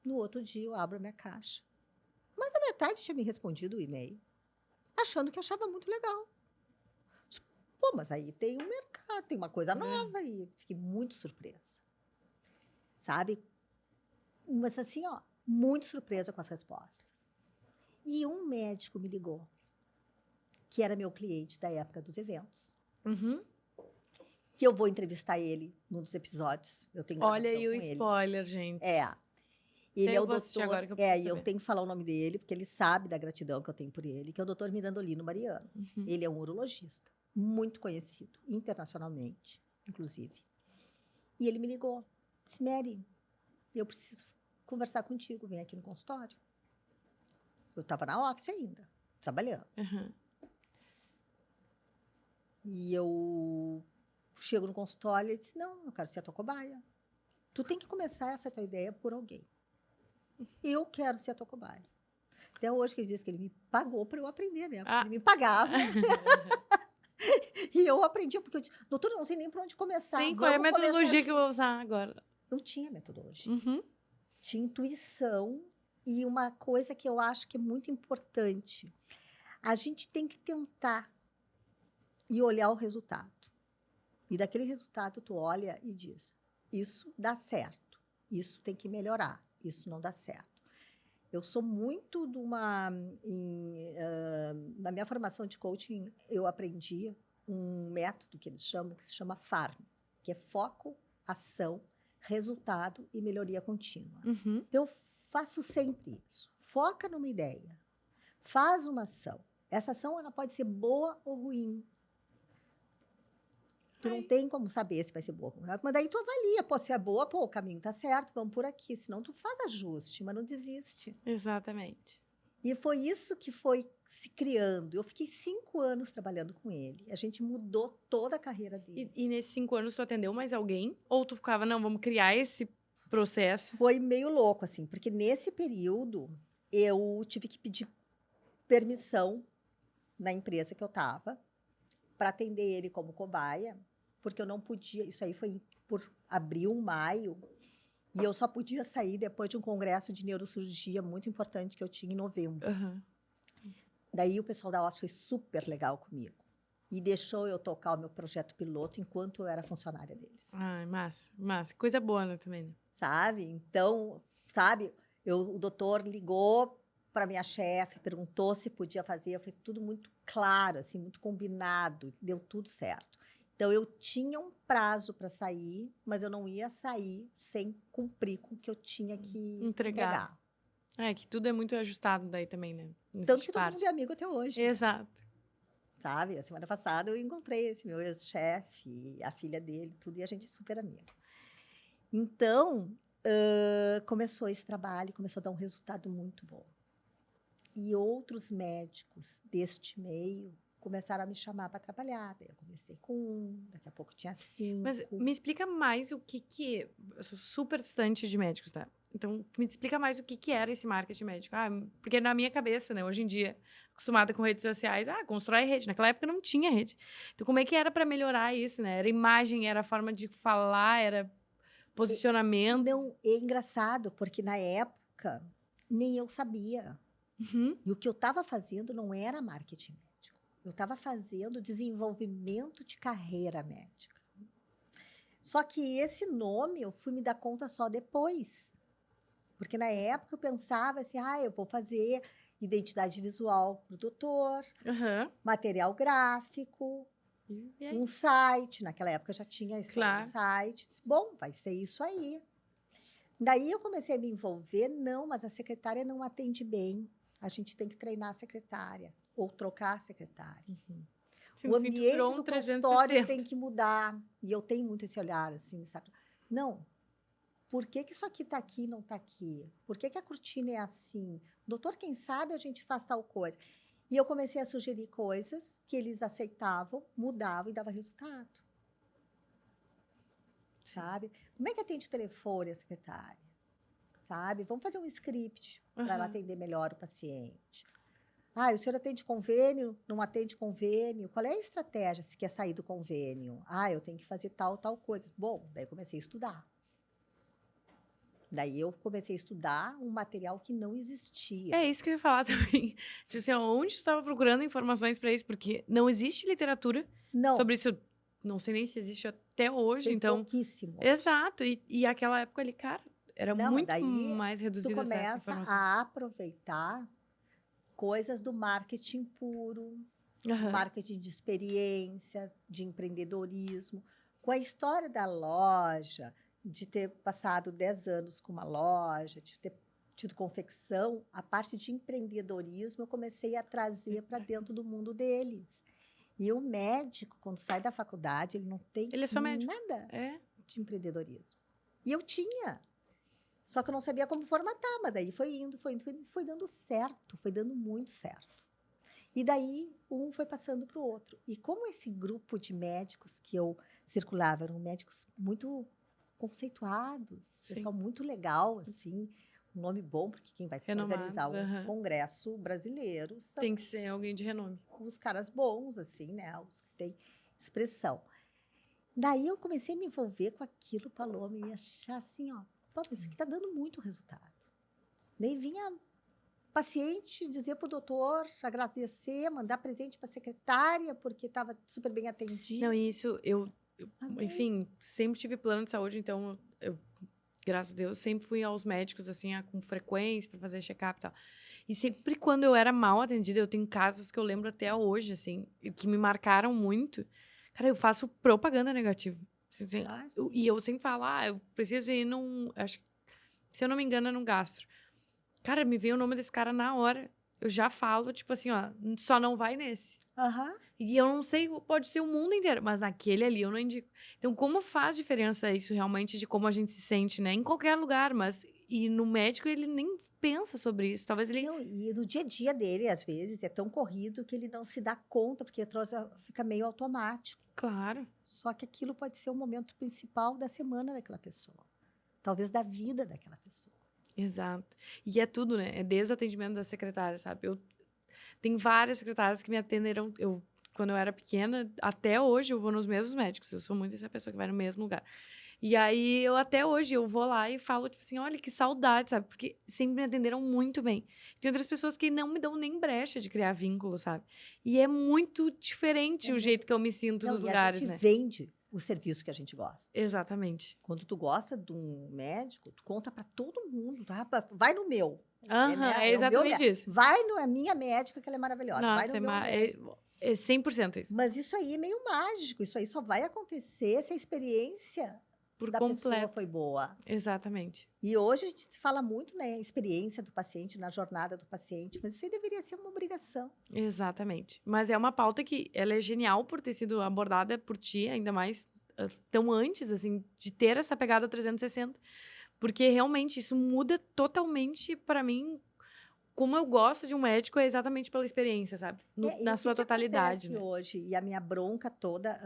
[SPEAKER 3] No outro dia, eu abro a minha caixa. Mas a metade tinha me respondido o e-mail, achando que achava muito legal. Pô, mas aí tem um mercado, tem uma coisa nova aí. Fiquei muito surpresa. Sabe? Mas assim, ó, muito surpresa com as respostas. E um médico me ligou, que era meu cliente da época dos eventos,
[SPEAKER 2] Uhum.
[SPEAKER 3] que eu vou entrevistar ele num dos episódios. Eu tenho
[SPEAKER 2] Olha
[SPEAKER 3] gravação
[SPEAKER 2] aí o
[SPEAKER 3] com ele.
[SPEAKER 2] spoiler, gente.
[SPEAKER 3] É. Ele
[SPEAKER 2] Até
[SPEAKER 3] é
[SPEAKER 2] eu
[SPEAKER 3] o
[SPEAKER 2] vou assistir
[SPEAKER 3] doutor.
[SPEAKER 2] agora que eu preciso
[SPEAKER 3] E eu
[SPEAKER 2] saber.
[SPEAKER 3] tenho que falar o nome dele, porque ele sabe da gratidão que eu tenho por ele, que é o doutor Mirandolino Mariano.
[SPEAKER 2] Uhum.
[SPEAKER 3] Ele é um urologista, muito conhecido, internacionalmente, inclusive. E ele me ligou. Disse, Mary, eu preciso conversar contigo, vem aqui no consultório. Eu estava na office ainda, trabalhando.
[SPEAKER 2] Uhum.
[SPEAKER 3] E eu chego no consultório e ele disse, não, eu quero ser a tua cobaia. Tu tem que começar essa tua ideia por alguém. Eu quero ser a tua cobaia. Até hoje que ele disse que ele me pagou para eu aprender, né? Porque
[SPEAKER 2] Ah.
[SPEAKER 3] ele me pagava e eu aprendia, porque eu disse, doutor, eu não sei nem por onde começar.
[SPEAKER 2] Sim, qual é a
[SPEAKER 3] Vamos começar
[SPEAKER 2] metodologia que eu
[SPEAKER 3] junto."
[SPEAKER 2] vou usar agora?
[SPEAKER 3] Não tinha metodologia.
[SPEAKER 2] Uhum.
[SPEAKER 3] Tinha intuição e uma coisa que eu acho que é muito importante. A gente tem que tentar e olhar o resultado. E daquele resultado tu olha e diz, isso dá certo, isso tem que melhorar, isso não dá certo. Eu sou muito de uma... na minha formação de coaching, eu aprendi um método que eles chamam, que se chama FARM, que é foco, ação, resultado e melhoria contínua.
[SPEAKER 2] Uhum.
[SPEAKER 3] Eu faço sempre isso. Foca numa ideia. Faz uma ação. Essa ação ela pode ser boa ou ruim. Tu não tem como saber se vai ser boa ou ruim. Mas daí tu avalia. Pô, se é boa, pô, o caminho tá certo, vamos por aqui. Senão tu faz ajuste, mas não desiste.
[SPEAKER 2] Exatamente.
[SPEAKER 3] E foi isso que foi se criando. Eu fiquei 5 anos trabalhando com ele. A gente mudou toda a carreira dele.
[SPEAKER 2] E nesses 5 anos tu atendeu mais alguém? Ou tu ficava, não, vamos criar esse processo?
[SPEAKER 3] Foi meio louco, assim, porque nesse período eu tive que pedir permissão na empresa que eu estava para atender ele como cobaia, porque eu não podia, isso aí foi por abril, maio, e eu só podia sair depois de um congresso de neurocirurgia muito importante que eu tinha em novembro.
[SPEAKER 2] Uhum.
[SPEAKER 3] Daí o pessoal da office foi super legal comigo e deixou eu tocar o meu projeto piloto enquanto eu era funcionária deles.
[SPEAKER 2] Ai, massa, massa. Coisa boa, né, também, né?
[SPEAKER 3] Sabe? Então, sabe, o doutor ligou para minha chefe, perguntou se podia fazer, foi tudo muito claro, assim, muito combinado, deu tudo certo. Então, eu tinha um prazo para sair, mas eu não ia sair sem cumprir com o que eu tinha que
[SPEAKER 2] Entregar.
[SPEAKER 3] entregar.
[SPEAKER 2] É, que tudo é muito ajustado daí também, né? Não
[SPEAKER 3] Tanto
[SPEAKER 2] existe
[SPEAKER 3] que todo
[SPEAKER 2] parte.
[SPEAKER 3] mundo é amigo até hoje,
[SPEAKER 2] Exato.
[SPEAKER 3] sabe? A semana passada eu encontrei esse meu ex-chefe, a filha dele, tudo, e a gente é super amigo. Então, começou esse trabalho, começou a dar um resultado muito bom. E outros médicos deste meio começaram a me chamar para trabalhar. Daí eu comecei com um, daqui a pouco tinha 5.
[SPEAKER 2] Mas me explica mais o que é. Eu sou super distante de médicos, tá? Então, me explica mais o que era esse marketing médico. Ah, porque na minha cabeça, né, hoje em dia, acostumada com redes sociais, constrói rede. Naquela época não tinha rede. Então, como é que era para melhorar isso, né? Era imagem, era forma de falar, era posicionamento.
[SPEAKER 3] Não, é engraçado, porque na época nem eu sabia.
[SPEAKER 2] Uhum.
[SPEAKER 3] E o que eu estava fazendo não era marketing médico. Eu estava fazendo desenvolvimento de carreira médica. Só que esse nome eu fui me dar conta só depois. Porque na época eu pensava assim, eu vou fazer identidade visual para o doutor,
[SPEAKER 2] Aham.
[SPEAKER 3] material gráfico,
[SPEAKER 2] E aí?
[SPEAKER 3] um site. Naquela época já tinha a história
[SPEAKER 2] Claro.
[SPEAKER 3] do site. Disse, bom, vai ser isso aí. Daí eu comecei a me envolver, não, mas a secretária não atende bem. A gente tem que treinar a secretária ou trocar a secretária.
[SPEAKER 2] Sim,
[SPEAKER 3] O
[SPEAKER 2] no fim, tu
[SPEAKER 3] ambiente
[SPEAKER 2] virou um
[SPEAKER 3] do
[SPEAKER 2] 360.
[SPEAKER 3] consultório tem que mudar. E eu tenho muito esse olhar, assim, sabe? Não. Por que isso aqui está aqui e não está aqui? Por que a cortina é assim? Doutor, quem sabe a gente faz tal coisa? E eu comecei a sugerir coisas que eles aceitavam, mudavam e dava resultado. Sabe? Como é que atende o telefone a secretária? Sabe? Vamos fazer um script para ela
[SPEAKER 2] Aham.
[SPEAKER 3] atender melhor o paciente. O senhor atende convênio? Não atende convênio? Qual é a estratégia se quer sair do convênio? Eu tenho que fazer tal coisa. Bom, daí eu comecei a estudar. Daí eu comecei a estudar um material que não existia.
[SPEAKER 2] É isso que eu ia falar também. Tipo assim, onde tu estava procurando informações para isso? Porque não existe literatura
[SPEAKER 3] Não,
[SPEAKER 2] sobre isso. Não sei nem se existe até hoje,
[SPEAKER 3] tem
[SPEAKER 2] então.
[SPEAKER 3] pouquíssimo.
[SPEAKER 2] Exato. E aquela época ali, cara, era
[SPEAKER 3] Não, mas
[SPEAKER 2] muito
[SPEAKER 3] daí
[SPEAKER 2] mais
[SPEAKER 3] tu
[SPEAKER 2] reduzido acesso à
[SPEAKER 3] começa
[SPEAKER 2] informação.
[SPEAKER 3] a aproveitar coisas do marketing puro,
[SPEAKER 2] Aham.
[SPEAKER 3] marketing de experiência, de empreendedorismo, com a história da loja, de ter passado 10 anos com uma loja, de ter tido confecção, a parte de empreendedorismo eu comecei a trazer para dentro do mundo deles. E o médico, quando sai da faculdade, ele não tem
[SPEAKER 2] Ele é só médico.
[SPEAKER 3] nada
[SPEAKER 2] É.
[SPEAKER 3] de empreendedorismo. E eu tinha. Só que eu não sabia como formatar, mas daí foi indo, foi dando certo, foi dando muito certo. E daí, um foi passando para o outro. E como esse grupo de médicos que eu circulava eram médicos muito conceituados,
[SPEAKER 2] Sim.
[SPEAKER 3] pessoal muito legal, assim, um nome bom, porque quem vai
[SPEAKER 2] Renomados,
[SPEAKER 3] organizar um
[SPEAKER 2] aham.
[SPEAKER 3] congresso brasileiro são
[SPEAKER 2] Tem que ser alguém de renome.
[SPEAKER 3] os caras bons, assim, né? Os que têm expressão. Daí eu comecei a me envolver com aquilo, Paloma, e achar assim, pô, isso aqui está dando muito resultado. Daí vinha paciente dizer para o doutor, agradecer, mandar presente para a secretária, porque estava super bem atendido.
[SPEAKER 2] Não, e isso,
[SPEAKER 3] Amei.
[SPEAKER 2] enfim, sempre tive plano de saúde, então eu, graças a Deus, sempre fui aos médicos, assim, com frequência, para fazer check-up e tal. E sempre quando eu era mal atendida, eu tenho casos que eu lembro até hoje, assim, e que me marcaram muito. Cara, eu faço propaganda negativa. Assim,
[SPEAKER 3] Sim.
[SPEAKER 2] e eu sempre falo, eu preciso ir num... Acho que, se eu não me engano, é num gastro. Cara, me veio o nome desse cara na hora. Eu já falo, tipo assim, só não vai nesse.
[SPEAKER 3] Aham.
[SPEAKER 2] E eu não sei, pode ser o mundo inteiro, mas naquele ali eu não indico. Então, como faz diferença isso realmente de como a gente se sente, né? Em qualquer lugar, mas... E no médico, ele nem pensa sobre isso. Talvez ele...
[SPEAKER 3] Não, e no dia a dia dele, às vezes, é tão corrido que ele não se dá conta, porque a troça fica meio automático.
[SPEAKER 2] Claro.
[SPEAKER 3] Só que aquilo pode ser o momento principal da semana daquela pessoa. Talvez da vida daquela pessoa.
[SPEAKER 2] Exato. E é tudo, né? É desde o atendimento da secretária, sabe? Tem várias secretárias que me atenderam... Quando eu era pequena, até hoje eu vou nos mesmos médicos. Eu sou muito essa pessoa que vai no mesmo lugar. E aí, até hoje, eu vou lá e falo, tipo assim, olha, que saudade, sabe? Porque sempre me atenderam muito bem. Tem outras pessoas que não me dão nem brecha de criar vínculo, sabe? E é muito diferente o jeito que eu me sinto nos lugares,
[SPEAKER 3] a gente
[SPEAKER 2] né?
[SPEAKER 3] vende o serviço que a gente gosta.
[SPEAKER 2] Exatamente.
[SPEAKER 3] Quando tu gosta de um médico, tu conta para todo mundo, tá? Vai no meu.
[SPEAKER 2] Aham,
[SPEAKER 3] né?
[SPEAKER 2] é
[SPEAKER 3] É o meu
[SPEAKER 2] exatamente
[SPEAKER 3] médico.
[SPEAKER 2] isso.
[SPEAKER 3] Vai na minha médica, que ela é maravilhosa. Vai
[SPEAKER 2] Nossa,
[SPEAKER 3] no meu médico.
[SPEAKER 2] é 100% isso.
[SPEAKER 3] Mas isso aí é meio mágico. Isso aí só vai acontecer se a experiência
[SPEAKER 2] Por
[SPEAKER 3] da pessoa
[SPEAKER 2] completo.
[SPEAKER 3] foi boa.
[SPEAKER 2] Exatamente.
[SPEAKER 3] E hoje a gente fala muito, né, experiência do paciente, na jornada do paciente, mas isso aí deveria ser uma obrigação.
[SPEAKER 2] Exatamente. Mas é uma pauta que ela é genial por ter sido abordada por ti, ainda mais tão antes, assim, de ter essa pegada 360. Porque realmente isso muda totalmente pra mim. Como eu gosto de um médico é exatamente pela experiência, sabe?
[SPEAKER 3] E
[SPEAKER 2] Na
[SPEAKER 3] o
[SPEAKER 2] sua
[SPEAKER 3] que
[SPEAKER 2] totalidade,
[SPEAKER 3] acontece
[SPEAKER 2] né?
[SPEAKER 3] hoje, e a minha bronca toda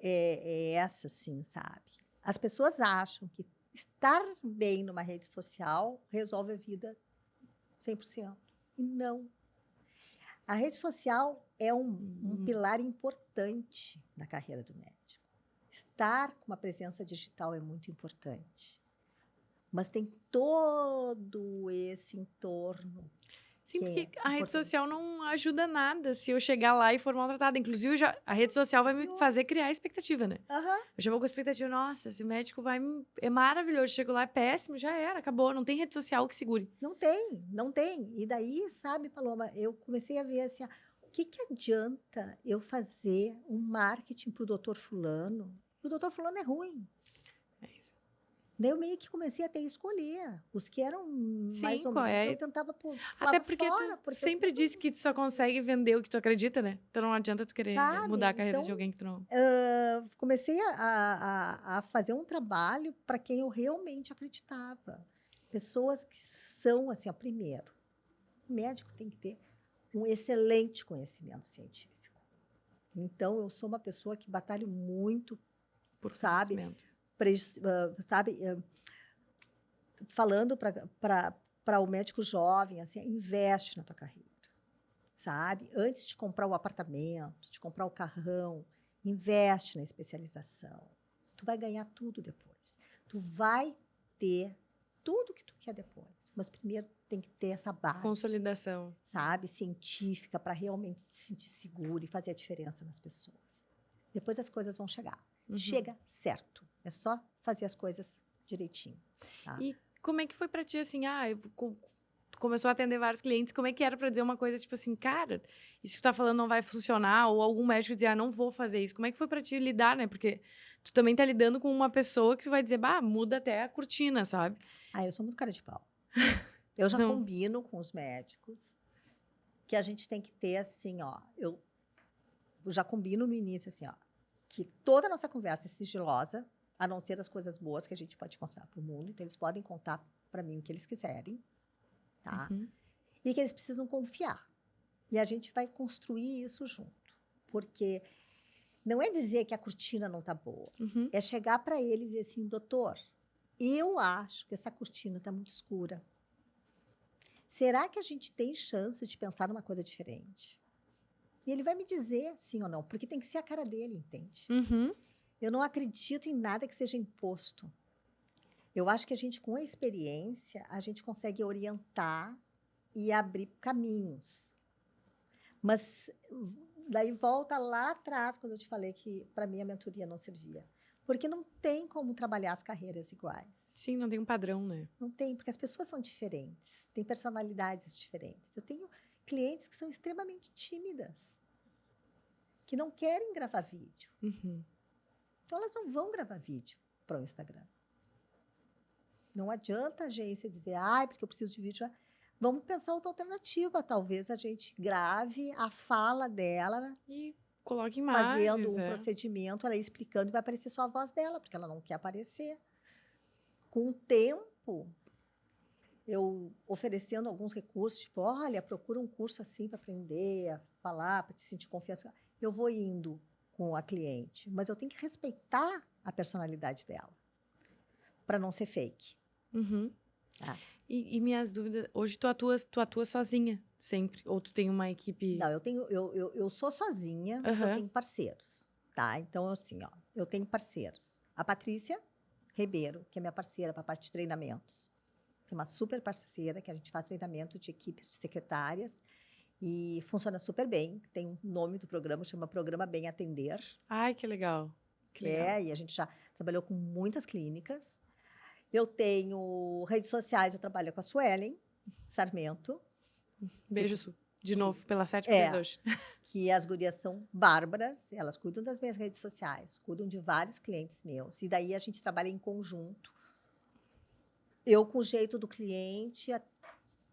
[SPEAKER 3] é essa, assim, sabe? As pessoas acham que estar bem numa rede social resolve a vida 100%. E não. A rede social é um pilar importante na carreira do médico. Estar com uma presença digital é muito importante. Mas tem todo esse entorno.
[SPEAKER 2] Sim,
[SPEAKER 3] que
[SPEAKER 2] porque
[SPEAKER 3] é
[SPEAKER 2] a rede
[SPEAKER 3] importante.
[SPEAKER 2] social não ajuda nada se eu chegar lá e for maltratada. Inclusive, a rede social vai me fazer criar expectativa, né?
[SPEAKER 3] Aham.
[SPEAKER 2] Eu já vou com a expectativa, nossa, esse médico é maravilhoso. Chego lá, é péssimo, já era, acabou. Não tem rede social que segure.
[SPEAKER 3] Não tem, não tem. E daí, sabe, Paloma, eu comecei a ver assim, o que adianta eu fazer um marketing para o doutor fulano? O doutor fulano é ruim.
[SPEAKER 2] É isso.
[SPEAKER 3] Daí eu meio que comecei a ter que escolher. Os que eram mais
[SPEAKER 2] Sim,
[SPEAKER 3] ou
[SPEAKER 2] qual
[SPEAKER 3] menos,
[SPEAKER 2] é?
[SPEAKER 3] eu tentava pular
[SPEAKER 2] Até porque
[SPEAKER 3] fora.
[SPEAKER 2] tu
[SPEAKER 3] Porque
[SPEAKER 2] sempre disse que tu só consegue vender o que tu acredita, né? Então não adianta tu querer
[SPEAKER 3] sabe?
[SPEAKER 2] mudar a carreira de
[SPEAKER 3] Então,
[SPEAKER 2] alguém que tu não...
[SPEAKER 3] comecei a fazer um trabalho para quem eu realmente acreditava. Pessoas que são, assim, ó, primeiro, o médico tem que ter um excelente conhecimento científico. Então, eu sou uma pessoa que batalho muito,
[SPEAKER 2] Por
[SPEAKER 3] sabe?
[SPEAKER 2] conhecimento.
[SPEAKER 3] Falando para o médico jovem, assim, investe na tua carreira, sabe? Antes de comprar o apartamento, de comprar o carrão, investe na especialização. Tu vai ganhar tudo depois. Tu vai ter tudo que tu quer depois. Mas primeiro tem que ter essa base,
[SPEAKER 2] Consolidação.
[SPEAKER 3] sabe, científica, para realmente se sentir seguro e fazer a diferença nas pessoas. Depois as coisas vão chegar.
[SPEAKER 2] Uhum.
[SPEAKER 3] Chega certo. É só fazer as coisas direitinho. Tá?
[SPEAKER 2] E como é que foi pra ti, assim, tu começou a atender vários clientes, como é que era pra dizer uma coisa, tipo assim, cara, isso que tu tá falando não vai funcionar, ou algum médico dizer, não vou fazer isso. Como é que foi pra ti lidar, né? Porque tu também tá lidando com uma pessoa que tu vai dizer, muda até a cortina, sabe?
[SPEAKER 3] Eu sou muito cara de pau. Eu já
[SPEAKER 2] Não.
[SPEAKER 3] combino com os médicos que a gente tem que ter, assim, ó, eu já combino no início, assim, ó, que toda a nossa conversa é sigilosa, a não ser as coisas boas que a gente pode contar para o mundo. Então, eles podem contar para mim o que eles quiserem, tá?
[SPEAKER 2] Uhum.
[SPEAKER 3] E que eles precisam confiar. E a gente vai construir isso junto. Porque não é dizer que a cortina não tá boa.
[SPEAKER 2] Uhum.
[SPEAKER 3] É chegar para eles e dizer assim, doutor, eu acho que essa cortina tá muito escura. Será que a gente tem chance de pensar numa coisa diferente? E ele vai me dizer sim ou não, porque tem que ser a cara dele, entende?
[SPEAKER 2] Uhum.
[SPEAKER 3] Eu não acredito em nada que seja imposto. Eu acho que a gente, com a experiência, a gente consegue orientar e abrir caminhos. Mas daí volta lá atrás, quando eu te falei que para mim a mentoria não servia. Porque não tem como trabalhar as carreiras iguais.
[SPEAKER 2] Sim, não tem um padrão, né?
[SPEAKER 3] Não tem, porque as pessoas são diferentes, têm personalidades diferentes. Eu tenho clientes que são extremamente tímidas, que não querem gravar vídeo.
[SPEAKER 2] Uhum.
[SPEAKER 3] Então, elas não vão gravar vídeo para o Instagram. Não adianta a agência dizer, porque eu preciso de vídeo. Vamos pensar outra alternativa. Talvez a gente grave a fala dela,
[SPEAKER 2] E coloque imagens,
[SPEAKER 3] fazendo um procedimento, ela explicando, e vai aparecer só a voz dela, porque ela não quer aparecer. Com o tempo, eu oferecendo alguns recursos, tipo, olha, procura um curso assim para aprender a falar, para te sentir confiança. Eu vou indo com a cliente, mas eu tenho que respeitar a personalidade dela, para não ser fake.
[SPEAKER 2] Uhum.
[SPEAKER 3] Tá?
[SPEAKER 2] E minhas dúvidas, hoje tu atua sozinha, sempre? Ou tu tem uma equipe...
[SPEAKER 3] Não, eu sou sozinha, mas eu tenho parceiros, tá? Então, assim, ó, eu tenho parceiros. A Patrícia Ribeiro, que é minha parceira para a parte de treinamentos. É uma super parceira, que a gente faz treinamento de equipes de secretárias e funciona super bem. Tem um nome do programa, chama Programa Bem Atender.
[SPEAKER 2] Ai, que legal. Que legal.
[SPEAKER 3] E a gente já trabalhou com muitas clínicas. Eu tenho redes sociais, eu trabalho com a Suelen, Sarmento,
[SPEAKER 2] Beijo, Su. De novo, pela 7ª
[SPEAKER 3] É.
[SPEAKER 2] vez hoje.
[SPEAKER 3] que as gurias são bárbaras, elas cuidam das minhas redes sociais, cuidam de vários clientes meus, e daí a gente trabalha em conjunto. Eu com o jeito do cliente,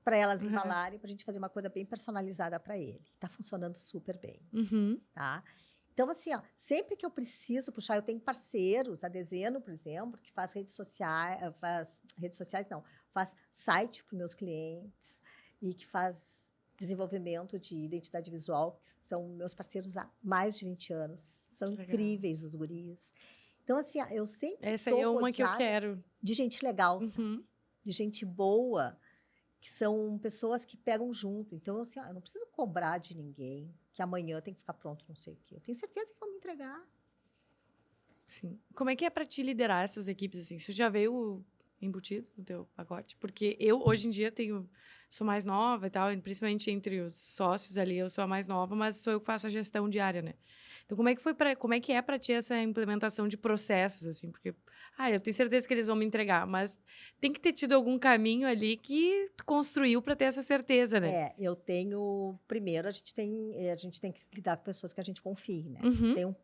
[SPEAKER 3] para elas
[SPEAKER 2] Uhum.
[SPEAKER 3] embalarem, para a gente fazer uma coisa bem personalizada para ele. Está funcionando super bem,
[SPEAKER 2] Uhum.
[SPEAKER 3] tá? Então, assim, ó, sempre que eu preciso puxar, eu tenho parceiros, a Dezeno, por exemplo, que faz redes sociais, não, faz site para os meus clientes e que faz desenvolvimento de identidade visual, que são meus parceiros há mais de 20 anos. São
[SPEAKER 2] Legal.
[SPEAKER 3] incríveis os guris. Então, assim, ó, eu sempre
[SPEAKER 2] Essa aí é
[SPEAKER 3] tô
[SPEAKER 2] uma que eu
[SPEAKER 3] rodeada
[SPEAKER 2] quero.
[SPEAKER 3] de gente legal, sabe?
[SPEAKER 2] Uhum.
[SPEAKER 3] De gente boa, que são pessoas que pegam junto. Então, assim, ó, eu não preciso cobrar de ninguém que amanhã tem que ficar pronto não sei o quê. Eu tenho certeza que vão me entregar.
[SPEAKER 2] Sim. Como é que é pra te liderar essas equipes, assim? Isso já veio embutido no teu pacote? Porque eu, hoje em dia, sou mais nova e tal, e principalmente entre os sócios ali, eu sou a mais nova, mas sou eu que faço a gestão diária, né? Então, como é que é pra ti essa implementação de processos, assim? Porque, eu tenho certeza que eles vão me entregar, mas tem que ter tido algum caminho ali que tu construiu pra ter essa certeza, né?
[SPEAKER 3] Eu tenho. Primeiro, a gente tem que lidar com pessoas que a gente confie, né?
[SPEAKER 2] Uhum.
[SPEAKER 3] Tem um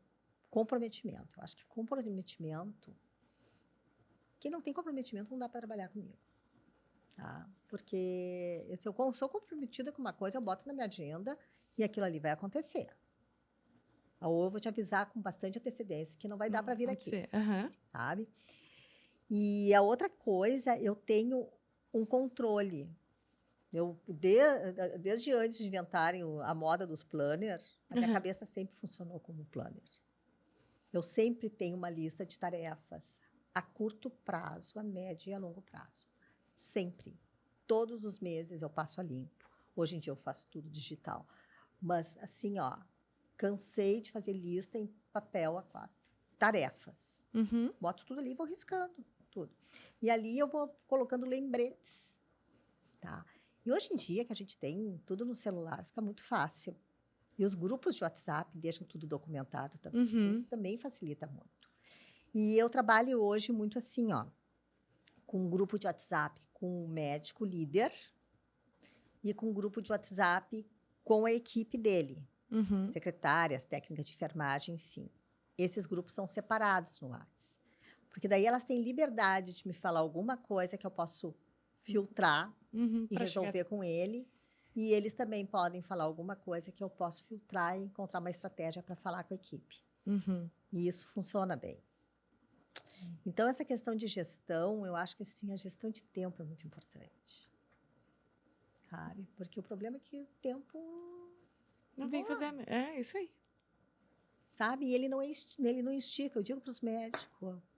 [SPEAKER 3] comprometimento. Eu acho que comprometimento. Quem não tem comprometimento não dá para trabalhar comigo. Tá? Porque se eu sou comprometida com uma coisa, eu boto na minha agenda e aquilo ali vai acontecer. Ou eu vou te avisar com bastante antecedência que não vai dar para vir
[SPEAKER 2] Pode
[SPEAKER 3] aqui,
[SPEAKER 2] ser. Aham.
[SPEAKER 3] sabe? E a outra coisa, eu tenho um controle. Desde antes de inventarem a moda dos planners, a minha
[SPEAKER 2] Aham.
[SPEAKER 3] cabeça sempre funcionou como planner. Eu sempre tenho uma lista de tarefas a curto prazo, a médio e a longo prazo. Sempre. Todos os meses eu passo a limpo. Hoje em dia eu faço tudo digital. Mas, assim, ó, cansei de fazer lista em papel A4. Tarefas.
[SPEAKER 2] Uhum.
[SPEAKER 3] Boto tudo ali e vou riscando tudo. E ali eu vou colocando lembretes. Tá? E hoje em dia, que a gente tem tudo no celular, fica muito fácil. E os grupos de WhatsApp deixam tudo documentado também.
[SPEAKER 2] Uhum.
[SPEAKER 3] Isso também facilita muito. E eu trabalho hoje muito assim, ó, com um grupo de WhatsApp com o médico líder e com um grupo de WhatsApp com a equipe dele.
[SPEAKER 2] Uhum.
[SPEAKER 3] Secretárias, técnicas de enfermagem, enfim. Esses grupos são separados no WhatsApp. Porque daí elas têm liberdade de me falar alguma coisa que eu posso filtrar
[SPEAKER 2] Uhum.
[SPEAKER 3] e
[SPEAKER 2] Pra chegar.
[SPEAKER 3] resolver com ele. E eles também podem falar alguma coisa que eu posso filtrar e encontrar uma estratégia para falar com a equipe.
[SPEAKER 2] Uhum.
[SPEAKER 3] E isso funciona bem. Então, essa questão de gestão, eu acho que assim, a gestão de tempo é muito importante. Sabe? Porque o problema é que o tempo,
[SPEAKER 2] Não tem que fazer. É isso aí.
[SPEAKER 3] sabe? E ele não estica. Eu digo para os médicos,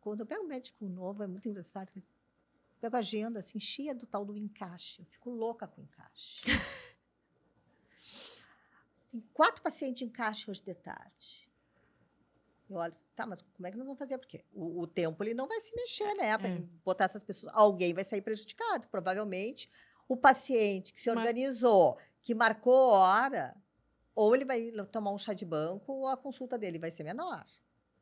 [SPEAKER 3] quando eu pego um médico novo, é muito engraçado. Eu pego a agenda, assim, cheia do tal do encaixe. Eu fico louca com encaixe. Tem 4 pacientes em encaixe hoje de tarde. Eu olho, tá, mas como é que nós vamos fazer? Porque o tempo ele não vai se mexer, né? Para botar essas pessoas. Alguém vai sair prejudicado. Provavelmente, o paciente que se organizou, que marcou hora, ou ele vai tomar um chá de banco, ou a consulta dele vai ser menor.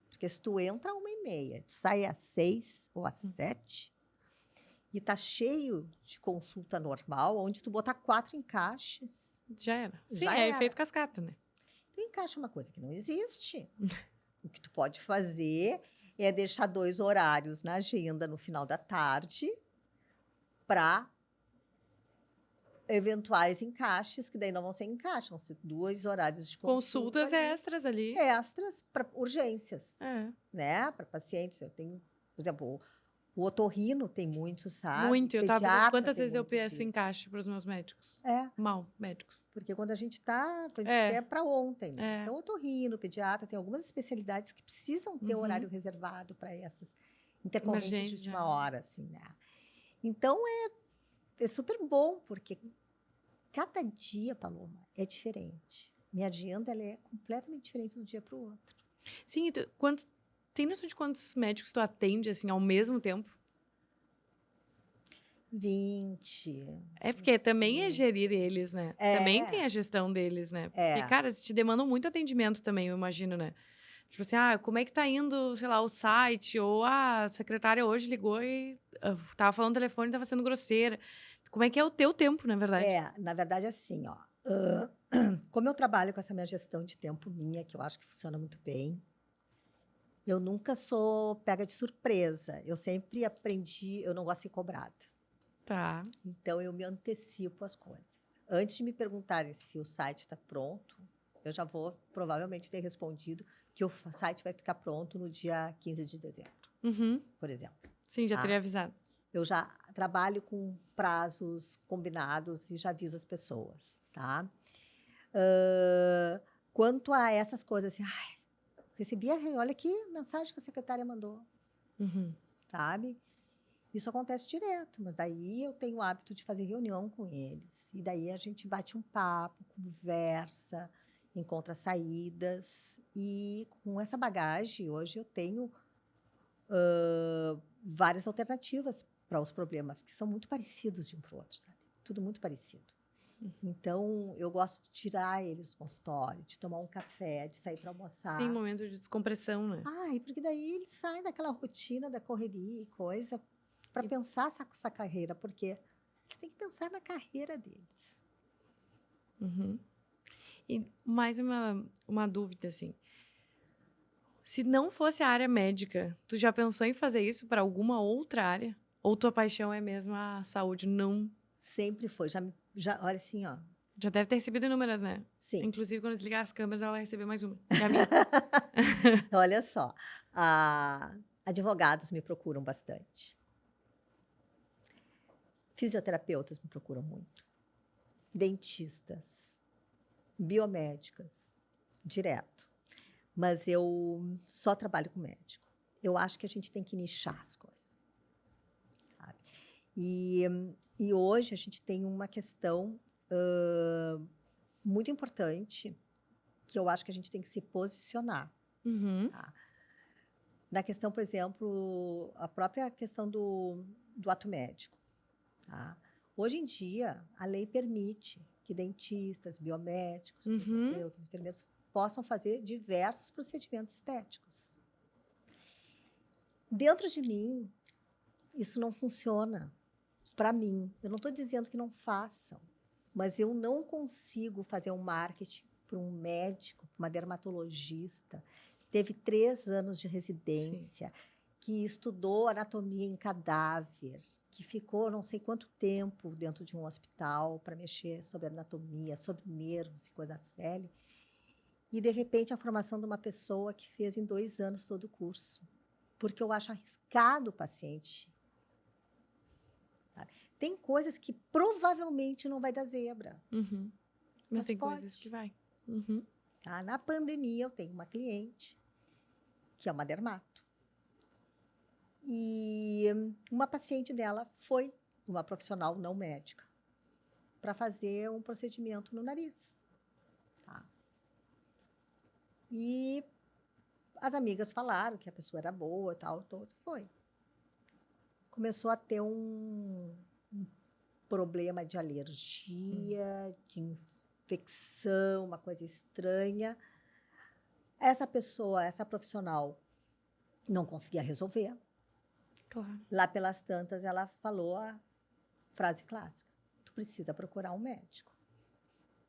[SPEAKER 3] Porque se tu entra às 1h30, tu sai às 6 ou às 7, e tá cheio de consulta normal, onde tu botar 4 encaixes.
[SPEAKER 2] Já era. Sim,
[SPEAKER 3] Já
[SPEAKER 2] é
[SPEAKER 3] era.
[SPEAKER 2] efeito cascata, né?
[SPEAKER 3] Tu encaixa uma coisa que não existe. O que tu pode fazer é deixar 2 horários na agenda no final da tarde para eventuais encaixes, que daí não vão ser encaixes, vão ser 2 horários de consulta
[SPEAKER 2] Consultas
[SPEAKER 3] ali,
[SPEAKER 2] extras ali.
[SPEAKER 3] extras para urgências,
[SPEAKER 2] É.
[SPEAKER 3] né? Para pacientes. Eu tenho, por exemplo, o otorrino tem muito, sabe?
[SPEAKER 2] Muito. Eu tava pensando
[SPEAKER 3] Pediatra
[SPEAKER 2] quantas
[SPEAKER 3] tem
[SPEAKER 2] vezes eu
[SPEAKER 3] muito
[SPEAKER 2] peço
[SPEAKER 3] disso.
[SPEAKER 2] encaixe para os meus médicos.
[SPEAKER 3] É,
[SPEAKER 2] Médicos.
[SPEAKER 3] porque quando a gente quer para ontem, né?
[SPEAKER 2] É.
[SPEAKER 3] Então, otorrino, pediatra, tem algumas especialidades que precisam ter
[SPEAKER 2] Uhum.
[SPEAKER 3] horário reservado para essas intercorrências de
[SPEAKER 2] Emergência,
[SPEAKER 3] última hora, assim, né? Então, é super bom, porque cada dia, Paloma, é diferente. Minha agenda ela é completamente diferente de um dia para o outro.
[SPEAKER 2] Sim, e tem noção de quantos médicos tu atende, assim, ao mesmo tempo?
[SPEAKER 3] 20.
[SPEAKER 2] É porque também é gerir eles, né?
[SPEAKER 3] É.
[SPEAKER 2] Também tem a gestão deles, né? Porque, cara, eles te demandam muito atendimento também, eu imagino, né? Tipo assim, como é que tá indo, sei lá, o site? Ou a secretária hoje ligou e tava falando no telefone e tava sendo grosseira. Como é que é o teu tempo, na verdade?
[SPEAKER 3] Na verdade, assim, ó. Como eu trabalho com essa minha gestão de tempo minha, que eu acho que funciona muito bem, eu nunca sou pega de surpresa. Eu sempre aprendi, eu não gosto de ser cobrada.
[SPEAKER 2] Tá.
[SPEAKER 3] Então, eu me antecipo às coisas. Antes de me perguntarem se o site está pronto, eu já vou provavelmente ter respondido que o site vai ficar pronto no dia 15 de dezembro,
[SPEAKER 2] Uhum.
[SPEAKER 3] por exemplo.
[SPEAKER 2] Sim, já
[SPEAKER 3] Ah.
[SPEAKER 2] teria avisado.
[SPEAKER 3] Eu já trabalho com prazos combinados e já aviso as pessoas, tá? Quanto a essas coisas, assim, olha aqui, mensagem que a secretária mandou,
[SPEAKER 2] Uhum.
[SPEAKER 3] sabe? Isso acontece direto, mas daí eu tenho o hábito de fazer reunião com eles. E daí a gente bate um papo, conversa, encontra saídas. E com essa bagagem, hoje eu tenho várias alternativas para os problemas, que são muito parecidos de um para o outro, sabe? Tudo muito parecido. Então, eu gosto de tirar eles do consultório, de tomar um café, de sair para almoçar.
[SPEAKER 2] Sim, momento de descompressão, né?
[SPEAKER 3] E porque daí eles saem daquela rotina da correria e coisa para pensar essa carreira, porque eles têm que pensar na carreira deles.
[SPEAKER 2] Uhum. E mais uma dúvida, assim. Se não fosse a área médica, tu já pensou em fazer isso para alguma outra área? Ou tua paixão é mesmo a saúde? Não.
[SPEAKER 3] Sempre foi. Olha assim, ó.
[SPEAKER 2] Já deve ter recebido inúmeras, né?
[SPEAKER 3] Sim.
[SPEAKER 2] Inclusive, quando desligar as câmeras, ela vai receber mais uma. Que é a minha.
[SPEAKER 3] Olha só. Advogados me procuram bastante. Fisioterapeutas me procuram muito. Dentistas. Biomédicas. Direto. Mas eu só trabalho com médico. Eu acho que a gente tem que nichar as coisas. Sabe? E hoje a gente tem uma questão muito importante que eu acho que a gente tem que se posicionar.
[SPEAKER 2] Uhum.
[SPEAKER 3] Tá? Na questão, por exemplo, a própria questão do ato médico. Tá? Hoje em dia, a lei permite que dentistas, biomédicos, fisioterapeutas, enfermeiros possam fazer diversos procedimentos estéticos. Dentro de mim, isso não funciona para mim. Eu não estou dizendo que não façam, mas eu não consigo fazer um marketing para um médico, uma dermatologista, que teve 3 anos de residência, sim, que estudou anatomia em cadáver, que ficou não sei quanto tempo dentro de um hospital para mexer sobre anatomia, sobre nervos e coisa da pele. E, de repente, a formação de uma pessoa que fez em 2 anos todo o curso. Porque eu acho arriscado o paciente. Sabe? Tem coisas que provavelmente não vai dar zebra.
[SPEAKER 2] Uhum. Mas tem
[SPEAKER 3] pode.
[SPEAKER 2] coisas que vai. Uhum.
[SPEAKER 3] Tá? Na pandemia, eu tenho uma cliente que é uma dermato. E uma paciente dela foi uma profissional não médica para fazer um procedimento no nariz. Tá? E as amigas falaram que a pessoa era boa, tal, todo. Foi. Começou a ter um problema de alergia, de infecção, uma coisa estranha. Essa pessoa, essa profissional, não conseguia resolver.
[SPEAKER 2] Claro.
[SPEAKER 3] Lá pelas tantas, ela falou a frase clássica: tu precisa procurar um médico.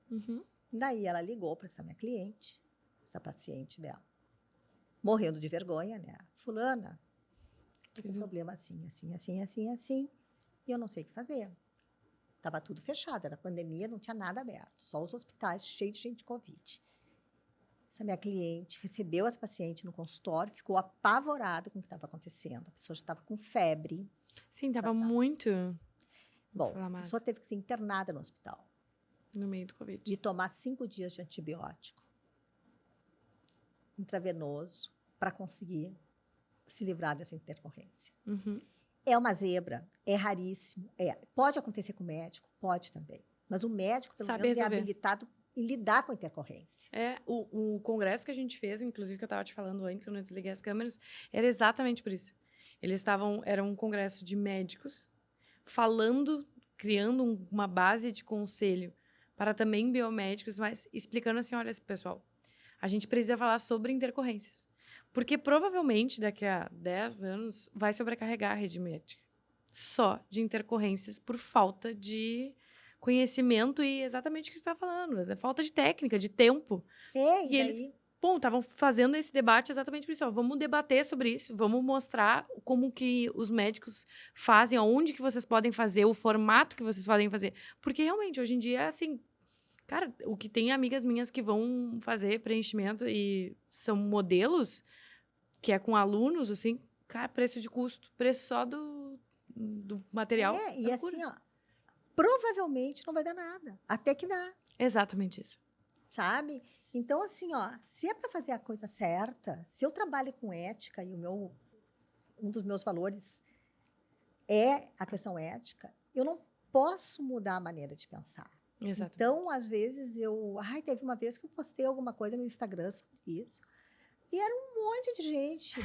[SPEAKER 2] Uhum.
[SPEAKER 3] Daí ela ligou para essa minha cliente, essa paciente dela, morrendo de vergonha, né? Fulana, tô com um problema assim, assim, assim, assim, assim, e eu não sei o que fazer. Estava tudo fechado, era pandemia, não tinha nada aberto, só os hospitais cheios de gente de Covid. Essa minha cliente recebeu essa paciente no consultório, ficou apavorada com o que estava acontecendo. A pessoa já estava com febre.
[SPEAKER 2] Sim, estava muito.
[SPEAKER 3] Bom, a pessoa teve que ser internada no hospital.
[SPEAKER 2] No meio do Covid.
[SPEAKER 3] E tomar 5 dias de antibiótico intravenoso para conseguir se livrar dessa intercorrência.
[SPEAKER 2] Uhum.
[SPEAKER 3] É uma zebra, é raríssimo. Pode acontecer com o médico? Pode também. Mas o médico, pelo menos, é habilitado em lidar com a intercorrência.
[SPEAKER 2] O congresso que a gente fez, inclusive, que eu estava te falando antes, quando eu desliguei as câmeras, era exatamente por isso. Era um congresso de médicos falando, criando uma base de conselho para também biomédicos, mas explicando assim, olha, pessoal, a gente precisa falar sobre intercorrências. Porque provavelmente daqui a 10 anos vai sobrecarregar a rede médica. só de intercorrências por falta de conhecimento e exatamente o que tu tá falando, é falta de técnica, de tempo.
[SPEAKER 3] E
[SPEAKER 2] E eles,
[SPEAKER 3] daí,
[SPEAKER 2] bom, estavam fazendo esse debate exatamente por isso, ó, vamos debater sobre isso, vamos mostrar como que os médicos fazem, aonde que vocês podem fazer, o formato que vocês podem fazer. Porque realmente, hoje em dia, assim, cara, o que tem amigas minhas que vão fazer preenchimento e são modelos, que é com alunos, assim, cara, preço de custo, preço só do material.
[SPEAKER 3] e
[SPEAKER 2] é loucura.
[SPEAKER 3] assim, ó, provavelmente não vai dar nada, até que dá.
[SPEAKER 2] Exatamente isso.
[SPEAKER 3] Sabe? Então, assim, ó, se é para fazer a coisa certa, se eu trabalho com ética e um dos meus valores é a questão ética, eu não posso mudar a maneira de pensar.
[SPEAKER 2] Exatamente.
[SPEAKER 3] Então, às vezes, teve uma vez que eu postei alguma coisa no Instagram sobre isso, e era um monte de gente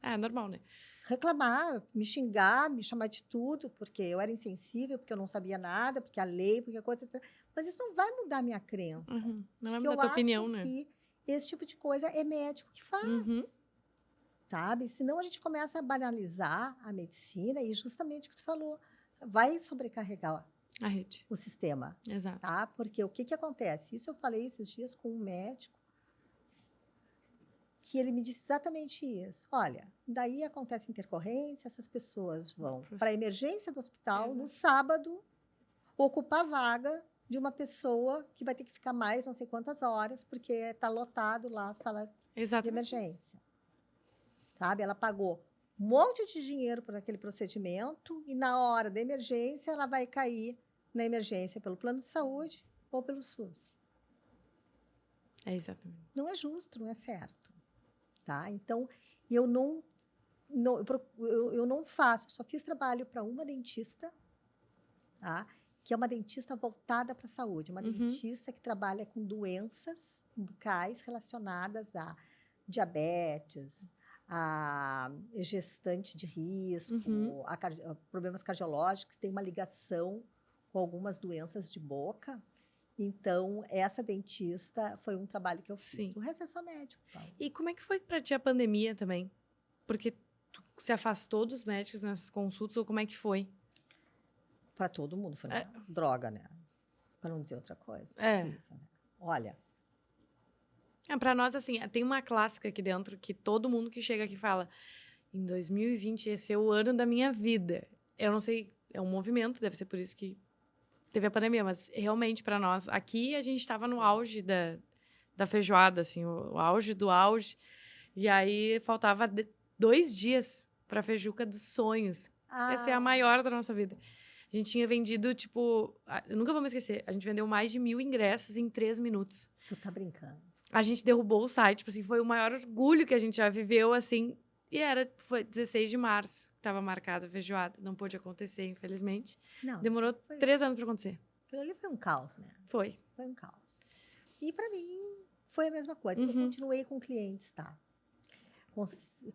[SPEAKER 2] É normal, né?
[SPEAKER 3] reclamar, me xingar, me chamar de tudo, porque eu era insensível, porque eu não sabia nada, porque a lei, porque a coisa... Mas isso não vai mudar a minha crença.
[SPEAKER 2] Uhum. Não
[SPEAKER 3] De
[SPEAKER 2] vai
[SPEAKER 3] que
[SPEAKER 2] mudar
[SPEAKER 3] eu
[SPEAKER 2] tua
[SPEAKER 3] acho
[SPEAKER 2] opinião, né?
[SPEAKER 3] que esse tipo de coisa é médico que faz,
[SPEAKER 2] Uhum.
[SPEAKER 3] sabe? Senão a gente começa a banalizar a medicina e justamente o que tu falou, vai sobrecarregar
[SPEAKER 2] A rede.
[SPEAKER 3] o sistema,
[SPEAKER 2] Exato.
[SPEAKER 3] tá? Porque o que que acontece? Isso eu falei esses dias com um médico, que ele me disse exatamente isso. Olha, daí acontece intercorrência, essas pessoas vão para a emergência do hospital no
[SPEAKER 2] Exato.
[SPEAKER 3] sábado, ocupar a vaga de uma pessoa que vai ter que ficar mais não sei quantas horas, porque está lotado lá a sala de
[SPEAKER 2] Exatamente isso.
[SPEAKER 3] emergência. Sabe? Ela pagou um monte de dinheiro por aquele procedimento e na hora da emergência ela vai cair na emergência pelo plano de saúde ou pelo SUS.
[SPEAKER 2] É exatamente.
[SPEAKER 3] Não é justo, não é certo. Tá? Então, eu não faço, só fiz trabalho para uma dentista, tá? Que é uma dentista voltada para a saúde, uma
[SPEAKER 2] Uhum.
[SPEAKER 3] dentista que trabalha com doenças bucais relacionadas a diabetes, a gestante de risco,
[SPEAKER 2] Uhum.
[SPEAKER 3] a problemas cardiológicos, tem uma ligação com algumas doenças de boca. Então, essa dentista foi um trabalho que eu fiz.
[SPEAKER 2] Sim.
[SPEAKER 3] O resto é só médico. Então.
[SPEAKER 2] E como é que foi pra ti a pandemia também? Porque tu se afastou dos médicos nessas consultas ou como é que foi?
[SPEAKER 3] Para todo mundo foi uma droga, né? Para não dizer outra coisa.
[SPEAKER 2] É.
[SPEAKER 3] Horrível, né? Olha,
[SPEAKER 2] Pra nós, assim, tem uma clássica aqui dentro que todo mundo que chega aqui fala: em 2020 esse é o ano da minha vida. Eu não sei, é um movimento, deve ser por isso que teve a pandemia, mas realmente pra nós, aqui a gente estava no auge da feijoada, assim, o auge do auge. E aí faltava 2 dias pra feijuca dos sonhos. Essa é a maior da nossa vida. A gente tinha vendido, tipo, eu nunca vou me esquecer, a gente vendeu mais de 1.000 ingressos em 3 minutos.
[SPEAKER 3] tu tá brincando.
[SPEAKER 2] A gente derrubou o site, tipo assim, foi o maior orgulho que a gente já viveu, assim. E foi 16 de março que estava marcada a feijoada. Não pôde acontecer, infelizmente.
[SPEAKER 3] Não,
[SPEAKER 2] Demorou 3 anos para acontecer.
[SPEAKER 3] aquilo ali foi um caos, né?
[SPEAKER 2] Foi.
[SPEAKER 3] Foi um caos. E para mim foi a mesma coisa. Eu
[SPEAKER 2] Uhum.
[SPEAKER 3] continuei com clientes, tá?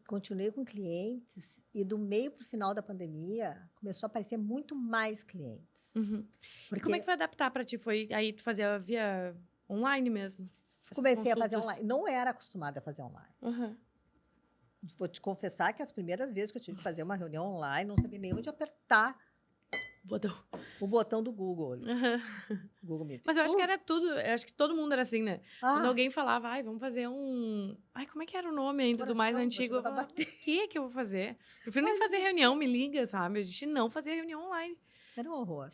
[SPEAKER 3] Continuei com clientes e do meio para o final da pandemia começou a aparecer muito mais clientes.
[SPEAKER 2] Uhum.
[SPEAKER 3] Porque
[SPEAKER 2] E como é que foi adaptar para ti? Foi aí tu fazia via online mesmo? Essas
[SPEAKER 3] comecei a fazer
[SPEAKER 2] consultas?
[SPEAKER 3] online. Não era acostumada a fazer online.
[SPEAKER 2] Uhum.
[SPEAKER 3] Vou te confessar que as primeiras vezes que eu tive que fazer uma reunião online, não sabia nem onde apertar
[SPEAKER 2] Botão.
[SPEAKER 3] o botão do Google,
[SPEAKER 2] Uhum.
[SPEAKER 3] Google Meet.
[SPEAKER 2] Mas eu acho que era tudo, eu acho que todo mundo era assim, né? Quando
[SPEAKER 3] Ah,
[SPEAKER 2] alguém falava, ai, vamos fazer um... Ai, como é que era o nome ainda do mais
[SPEAKER 3] coração,
[SPEAKER 2] antigo? Eu
[SPEAKER 3] vai
[SPEAKER 2] falava,
[SPEAKER 3] bater.
[SPEAKER 2] o que eu vou fazer? Prefiro nem
[SPEAKER 3] Ai,
[SPEAKER 2] fazer
[SPEAKER 3] meu
[SPEAKER 2] reunião, me liga, sabe? A gente não fazia reunião online.
[SPEAKER 3] Era um horror.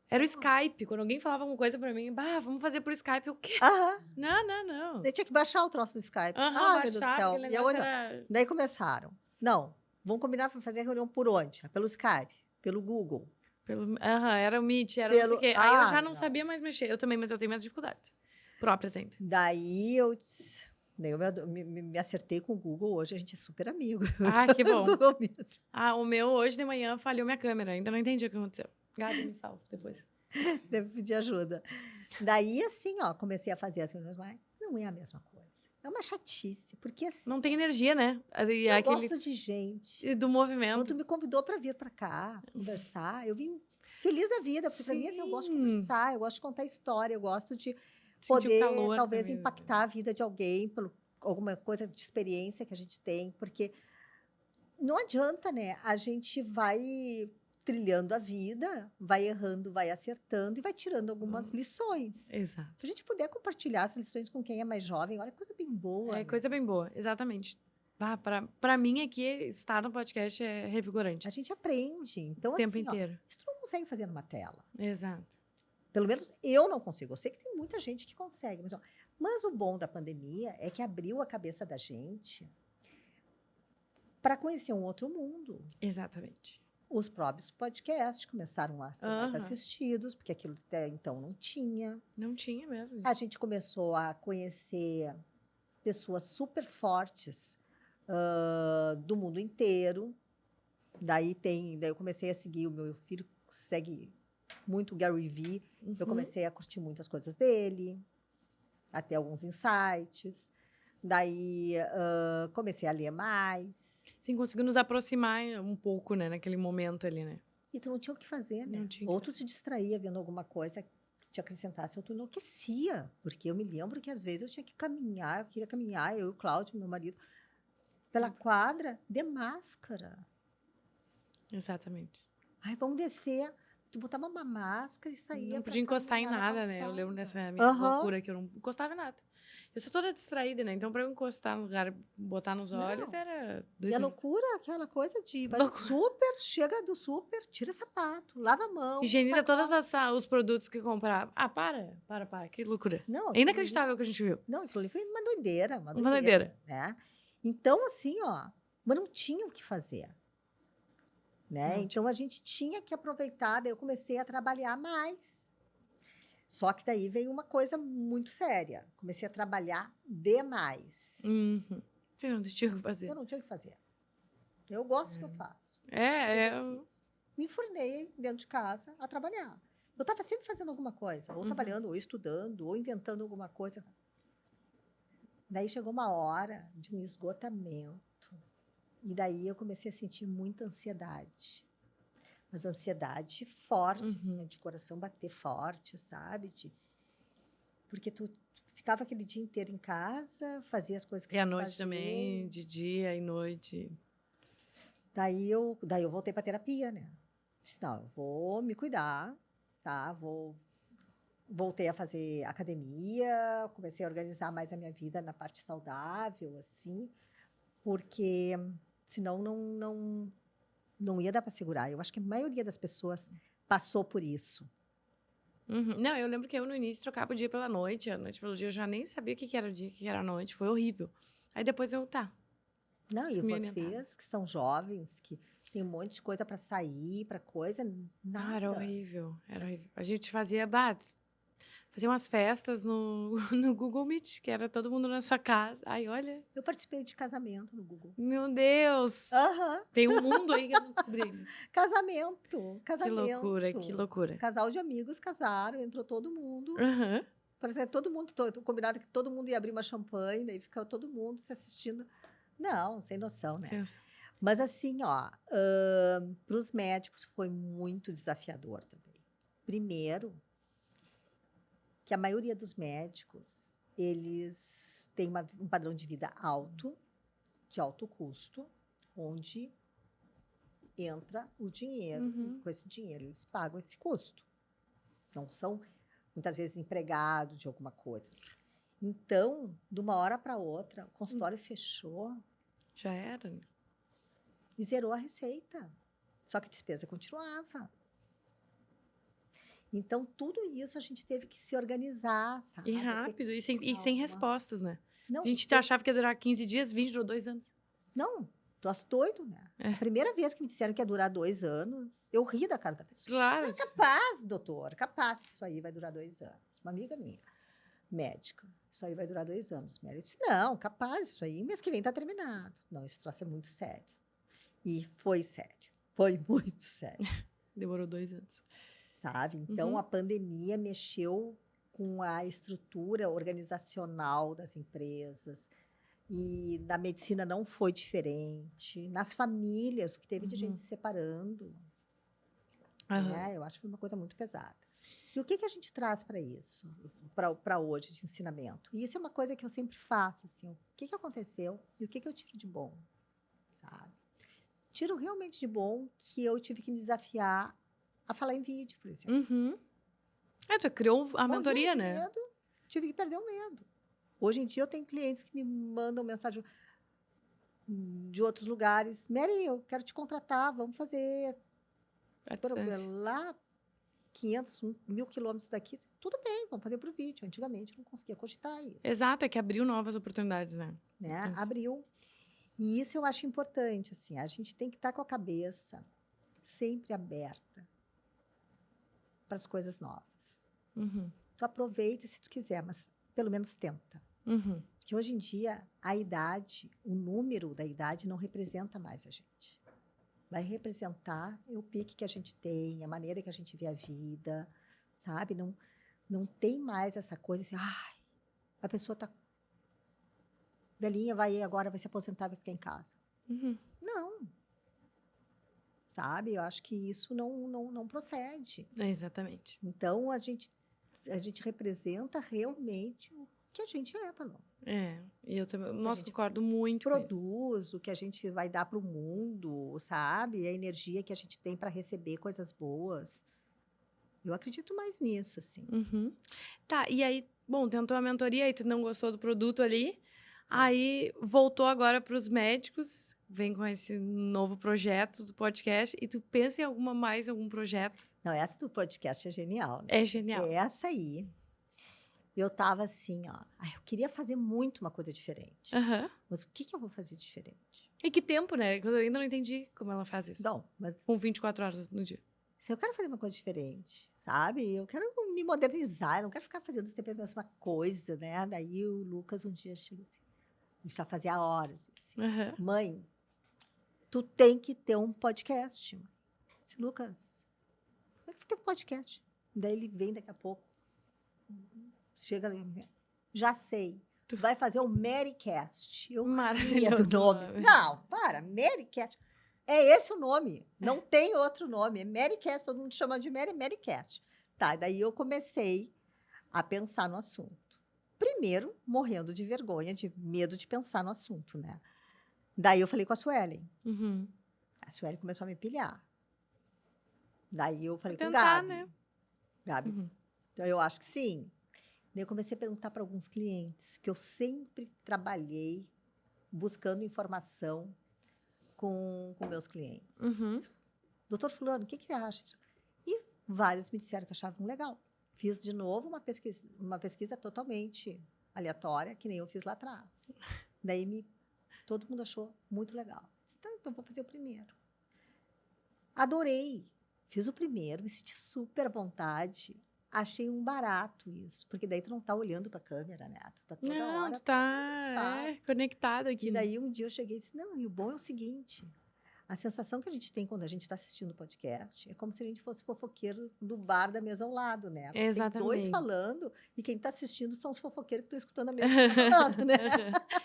[SPEAKER 2] Era o Skype. Quando alguém falava alguma coisa pra mim, vamos fazer por Skype. O quê?
[SPEAKER 3] Aham.
[SPEAKER 2] Não.
[SPEAKER 3] Daí tinha que baixar o troço do Skype.
[SPEAKER 2] Aham,
[SPEAKER 3] Ai, meu Deus do
[SPEAKER 2] baixava,
[SPEAKER 3] céu.
[SPEAKER 2] aquele
[SPEAKER 3] E
[SPEAKER 2] negócio
[SPEAKER 3] aonde...
[SPEAKER 2] era...
[SPEAKER 3] Daí começaram. Não, vamos combinar para fazer a reunião por onde? Pelo Skype, pelo Google.
[SPEAKER 2] Era o Meet, era não sei o quê. Aí eu já não sabia mais mexer. Eu também, mas eu tenho minhas dificuldades próprias ainda.
[SPEAKER 3] Daí daí eu me acertei com o Google. Hoje a gente é super amigo.
[SPEAKER 2] Ah, que bom.
[SPEAKER 3] Google Meet.
[SPEAKER 2] O meu hoje de manhã falhou minha câmera. Ainda não entendi o que aconteceu. Gabi, me salva depois.
[SPEAKER 3] Deve pedir ajuda. Daí, assim, ó, comecei a fazer as reuniões lá. Não é a mesma coisa. É uma chatice, porque assim...
[SPEAKER 2] Não tem energia, né? E
[SPEAKER 3] Eu gosto de gente.
[SPEAKER 2] E do
[SPEAKER 3] Quando
[SPEAKER 2] movimento.
[SPEAKER 3] tu me convidou para vir para cá, conversar, eu vim feliz da vida, porque para mim, assim, eu gosto de
[SPEAKER 2] Sim.
[SPEAKER 3] conversar, eu gosto de contar história, eu gosto de
[SPEAKER 2] Sentir o
[SPEAKER 3] poder,
[SPEAKER 2] calor
[SPEAKER 3] talvez,
[SPEAKER 2] também.
[SPEAKER 3] impactar a vida de alguém por alguma coisa de experiência que a gente tem, porque não adianta, né? A gente vai trilhando a vida, vai errando, vai acertando e vai tirando algumas lições.
[SPEAKER 2] Exato.
[SPEAKER 3] Se a gente puder compartilhar as lições com quem é mais jovem, olha, coisa bem boa.
[SPEAKER 2] É
[SPEAKER 3] né?
[SPEAKER 2] coisa bem boa, exatamente. Ah, pra mim aqui, estar no podcast é revigorante.
[SPEAKER 3] A gente aprende. Então,
[SPEAKER 2] O tempo
[SPEAKER 3] assim, ó,
[SPEAKER 2] inteiro.
[SPEAKER 3] isso tu não consegue fazer numa tela.
[SPEAKER 2] Exato.
[SPEAKER 3] Pelo menos eu não consigo. Eu sei que tem muita gente que consegue. Mas o bom da pandemia é que abriu a cabeça da gente para conhecer um outro mundo.
[SPEAKER 2] Exatamente.
[SPEAKER 3] Os próprios podcasts começaram a ser mais
[SPEAKER 2] Aham.
[SPEAKER 3] assistidos, porque aquilo até então não tinha.
[SPEAKER 2] Não tinha mesmo.
[SPEAKER 3] A gente começou a conhecer pessoas super fortes do mundo inteiro. Daí eu comecei a seguir, o meu filho segue muito o Gary Vee. Eu
[SPEAKER 2] Uhum.
[SPEAKER 3] comecei a curtir muito as coisas dele, até alguns insights. Daí comecei a ler mais.
[SPEAKER 2] Sim, conseguiu nos aproximar um pouco, né? Naquele momento ali, né?
[SPEAKER 3] E tu não tinha o que fazer, né?
[SPEAKER 2] Não tinha o que
[SPEAKER 3] Ou tu te distraía vendo alguma coisa que te acrescentasse, ou tu enlouquecia. Porque eu me lembro que às vezes eu tinha que caminhar, eu queria caminhar, eu e o Cláudio, meu marido, pela quadra de máscara.
[SPEAKER 2] Exatamente.
[SPEAKER 3] Ai, vamos descer. Tu botava uma máscara e saía.
[SPEAKER 2] Não
[SPEAKER 3] pra
[SPEAKER 2] podia encostar em
[SPEAKER 3] caminhar na
[SPEAKER 2] nada, né? Eu lembro
[SPEAKER 3] calçada.
[SPEAKER 2] dessa minha
[SPEAKER 3] Aham.
[SPEAKER 2] loucura que eu não encostava em nada. Eu sou toda distraída, né? Então, pra eu encostar no lugar, botar nos olhos,
[SPEAKER 3] Não.
[SPEAKER 2] era
[SPEAKER 3] E
[SPEAKER 2] 2
[SPEAKER 3] a
[SPEAKER 2] minutos.
[SPEAKER 3] loucura, aquela coisa de vai no
[SPEAKER 2] Loucura.
[SPEAKER 3] super, chega do super, tira sapato, lava a mão.
[SPEAKER 2] Higieniza
[SPEAKER 3] sacola.
[SPEAKER 2] todos os produtos que comprava. Ah, para. Que loucura.
[SPEAKER 3] Não,
[SPEAKER 2] É
[SPEAKER 3] aquilo
[SPEAKER 2] inacreditável o que a gente viu.
[SPEAKER 3] ali- Não, aquilo ali foi uma doideira,
[SPEAKER 2] Uma doideira.
[SPEAKER 3] né? Então, assim, ó, mas não tinha o que fazer, né?
[SPEAKER 2] Não
[SPEAKER 3] Então, a gente tinha que aproveitar, daí eu comecei a trabalhar mais. Só que daí veio uma coisa muito séria. Comecei a trabalhar demais.
[SPEAKER 2] Uhum. Você não tinha o que fazer.
[SPEAKER 3] Eu não tinha o que fazer. Eu gosto do que eu faço.
[SPEAKER 2] É,
[SPEAKER 3] Eu fiz. Me enfurnei dentro de casa a trabalhar. Eu estava sempre fazendo alguma coisa, ou
[SPEAKER 2] Uhum.
[SPEAKER 3] trabalhando, ou estudando, ou inventando alguma coisa. Daí chegou uma hora de um esgotamento. E daí eu comecei a sentir muita ansiedade. Mas ansiedade forte, assim,
[SPEAKER 2] Uhum.
[SPEAKER 3] de coração bater forte, sabe? Porque tu ficava aquele dia inteiro em casa, fazia as coisas que
[SPEAKER 2] E à
[SPEAKER 3] tinha que
[SPEAKER 2] noite
[SPEAKER 3] fazer.
[SPEAKER 2] também, de dia e noite.
[SPEAKER 3] Daí eu voltei para terapia, né? Disse, não, eu vou me cuidar, tá? Voltei a fazer academia, comecei a organizar mais a minha vida na parte saudável, assim, porque senão não ia dar para segurar. Eu acho que a maioria das pessoas passou por isso.
[SPEAKER 2] Uhum. Não, eu lembro que eu no início trocava o dia pela noite, a noite pelo dia. Eu já nem sabia o que que era o dia, o que que era a noite. Foi horrível. Aí depois
[SPEAKER 3] Não, e
[SPEAKER 2] me orientaram.
[SPEAKER 3] vocês que são jovens, que tem um monte de coisa para sair, para coisa, nada.
[SPEAKER 2] Ah, era horrível. Era horrível. A gente fazia umas festas no, no Google Meet, que era todo mundo na sua casa. Ai, olha.
[SPEAKER 3] Eu participei de casamento no Google.
[SPEAKER 2] Meu Deus!
[SPEAKER 3] Aham,
[SPEAKER 2] Tem um mundo aí que eu não descobri ainda.
[SPEAKER 3] casamento.
[SPEAKER 2] Que loucura, que loucura.
[SPEAKER 3] Casal de amigos casaram, entrou todo mundo.
[SPEAKER 2] Aham.
[SPEAKER 3] Parece que todo mundo, combinado que todo mundo ia abrir uma champanhe, daí ficava todo mundo se assistindo. Não, sem noção, né? Mas assim, ó, para os médicos foi muito desafiador também. Primeiro, que a maioria dos médicos, eles têm um padrão de vida alto, de alto custo, onde entra o dinheiro,
[SPEAKER 2] Uhum.
[SPEAKER 3] e com esse dinheiro eles pagam esse custo. Não são, muitas vezes, empregados de alguma coisa. Então, de uma hora para outra, o consultório fechou
[SPEAKER 2] Já era.
[SPEAKER 3] e zerou a receita. Só que a despesa continuava. Então, tudo isso a gente teve que se organizar, sabe?
[SPEAKER 2] E rápido, e sem
[SPEAKER 3] calma.
[SPEAKER 2] respostas, né?
[SPEAKER 3] Não,
[SPEAKER 2] A gente
[SPEAKER 3] tem-
[SPEAKER 2] achava que ia durar 15 dias, 20, durou 2 anos.
[SPEAKER 3] Não, troço doido, né?
[SPEAKER 2] É.
[SPEAKER 3] A primeira vez que me disseram que ia durar 2 anos, eu ri da cara da pessoa.
[SPEAKER 2] Claro.
[SPEAKER 3] Capaz, doutor, capaz que isso aí vai durar 2 anos. Uma amiga minha, médica, isso aí vai durar 2 anos. Eu disse, não, capaz, isso aí, mês que vem tá terminado. Não, esse troço é muito sério. E foi sério, foi muito sério,
[SPEAKER 2] Demorou 2 anos.
[SPEAKER 3] sabe? Então,
[SPEAKER 2] Uhum.
[SPEAKER 3] a pandemia mexeu com a estrutura organizacional das empresas. E na medicina não foi diferente. Nas famílias, o que teve de gente se separando.
[SPEAKER 2] Aham.
[SPEAKER 3] Né? Eu acho que foi uma coisa muito pesada. E o que a gente traz para isso, para hoje, de ensinamento? E isso é uma coisa que eu sempre faço, assim, o que aconteceu e o que eu tiro de bom, sabe? tiram realmente de bom que eu tive que me desafiar a falar em vídeo, por exemplo.
[SPEAKER 2] Uhum. Tu criou a
[SPEAKER 3] Morria
[SPEAKER 2] mentoria,
[SPEAKER 3] de
[SPEAKER 2] né?
[SPEAKER 3] medo, tive que perder o medo. Hoje em dia eu tenho clientes que me mandam mensagem de outros lugares. Mary, eu quero te contratar, vamos fazer
[SPEAKER 2] À distância.
[SPEAKER 3] lá 500, 1.000 quilômetros daqui. Tudo bem, vamos fazer por vídeo. Antigamente eu não conseguia cogitar isso,
[SPEAKER 2] Exato, é que abriu novas oportunidades, né?
[SPEAKER 3] né?
[SPEAKER 2] Isso.
[SPEAKER 3] Abriu. E isso eu acho importante, assim. A gente tem que estar com a cabeça sempre aberta para as coisas novas.
[SPEAKER 2] Uhum.
[SPEAKER 3] Tu aproveita se tu quiser, mas pelo menos tenta.
[SPEAKER 2] Uhum.
[SPEAKER 3] Porque hoje em dia, a idade, o número da idade não representa mais a gente. Vai representar o pique que a gente tem, a maneira que a gente vê a vida, sabe? Não tem mais essa coisa assim, ai, a pessoa tá velhinha, agora vai se aposentar, vai ficar em casa.
[SPEAKER 2] Uhum.
[SPEAKER 3] Não. Sabe? Eu acho que isso não procede.
[SPEAKER 2] Exatamente.
[SPEAKER 3] Então, a gente representa realmente o que a gente é, Paloma.
[SPEAKER 2] E eu também, nossa,
[SPEAKER 3] gente
[SPEAKER 2] concordo muito com isso.
[SPEAKER 3] Produz, o que a gente vai dar para o mundo, sabe? A energia que a gente tem para receber coisas boas. Eu acredito mais nisso, assim.
[SPEAKER 2] Uhum. Tá, e aí, bom, tentou a mentoria e tu não gostou do produto ali, aí voltou agora para os médicos, vem com esse novo projeto do podcast, e tu pensa em algum projeto?
[SPEAKER 3] Não, essa do podcast é genial, né?
[SPEAKER 2] É genial.
[SPEAKER 3] Essa aí, eu tava assim, ó. Eu queria fazer muito uma coisa diferente.
[SPEAKER 2] Aham.
[SPEAKER 3] Mas o que eu vou fazer diferente?
[SPEAKER 2] E que tempo, né? Eu ainda não entendi como ela faz isso.
[SPEAKER 3] Não, mas
[SPEAKER 2] Com 24 horas no dia.
[SPEAKER 3] se eu quero fazer uma coisa diferente, sabe? Eu quero me modernizar, eu não quero ficar fazendo sempre a mesma coisa, né? Daí o Lucas um dia chega assim, isso já fazia horas, assim,
[SPEAKER 2] Aham.
[SPEAKER 3] mãe, tu tem que ter um podcast. Mãe. Eu disse, Lucas, como é que tu tem um podcast? Daí ele vem daqui a pouco, chega ali, já sei, tu vai fazer o Marycast. Eu ria
[SPEAKER 2] Maravilhoso
[SPEAKER 3] do nome.
[SPEAKER 2] nome.
[SPEAKER 3] Não, para, Marycast. É esse o nome, não tem outro nome, é Marycast, todo mundo chama de Marycast. Tá, daí eu comecei a pensar no assunto. Primeiro, morrendo de vergonha, de medo de pensar no assunto, né? Daí eu falei com a Suelen.
[SPEAKER 2] Uhum.
[SPEAKER 3] A Suelen começou a me pilhar. Daí eu falei com o
[SPEAKER 2] tentar,
[SPEAKER 3] Gabi.
[SPEAKER 2] né?
[SPEAKER 3] Gabi,
[SPEAKER 2] Uhum.
[SPEAKER 3] então eu acho que sim. Daí eu comecei a perguntar para alguns clientes, que eu sempre trabalhei buscando informação com meus clientes.
[SPEAKER 2] Uhum.
[SPEAKER 3] Doutor fulano, o que que acha? E vários me disseram que achavam legal. Fiz de novo uma pesquisa totalmente aleatória, que nem eu fiz lá atrás. Daí todo mundo achou muito legal. Disse, tá, então vou fazer o primeiro. Adorei. Fiz o primeiro, me senti super à vontade. Achei um barato isso, porque daí tu não tá olhando para a câmera, né? Tu tá toda
[SPEAKER 2] Não,
[SPEAKER 3] hora
[SPEAKER 2] tu tá conectado aqui.
[SPEAKER 3] E daí um dia eu cheguei e disse, não, e o bom é o seguinte, a sensação que a gente tem quando a gente está assistindo o podcast é como se a gente fosse fofoqueiro do bar da mesa ao lado, né? Porque tem dois
[SPEAKER 2] Exatamente.
[SPEAKER 3] falando e quem está assistindo são os fofoqueiros que estão escutando a mesa que tá falando, né?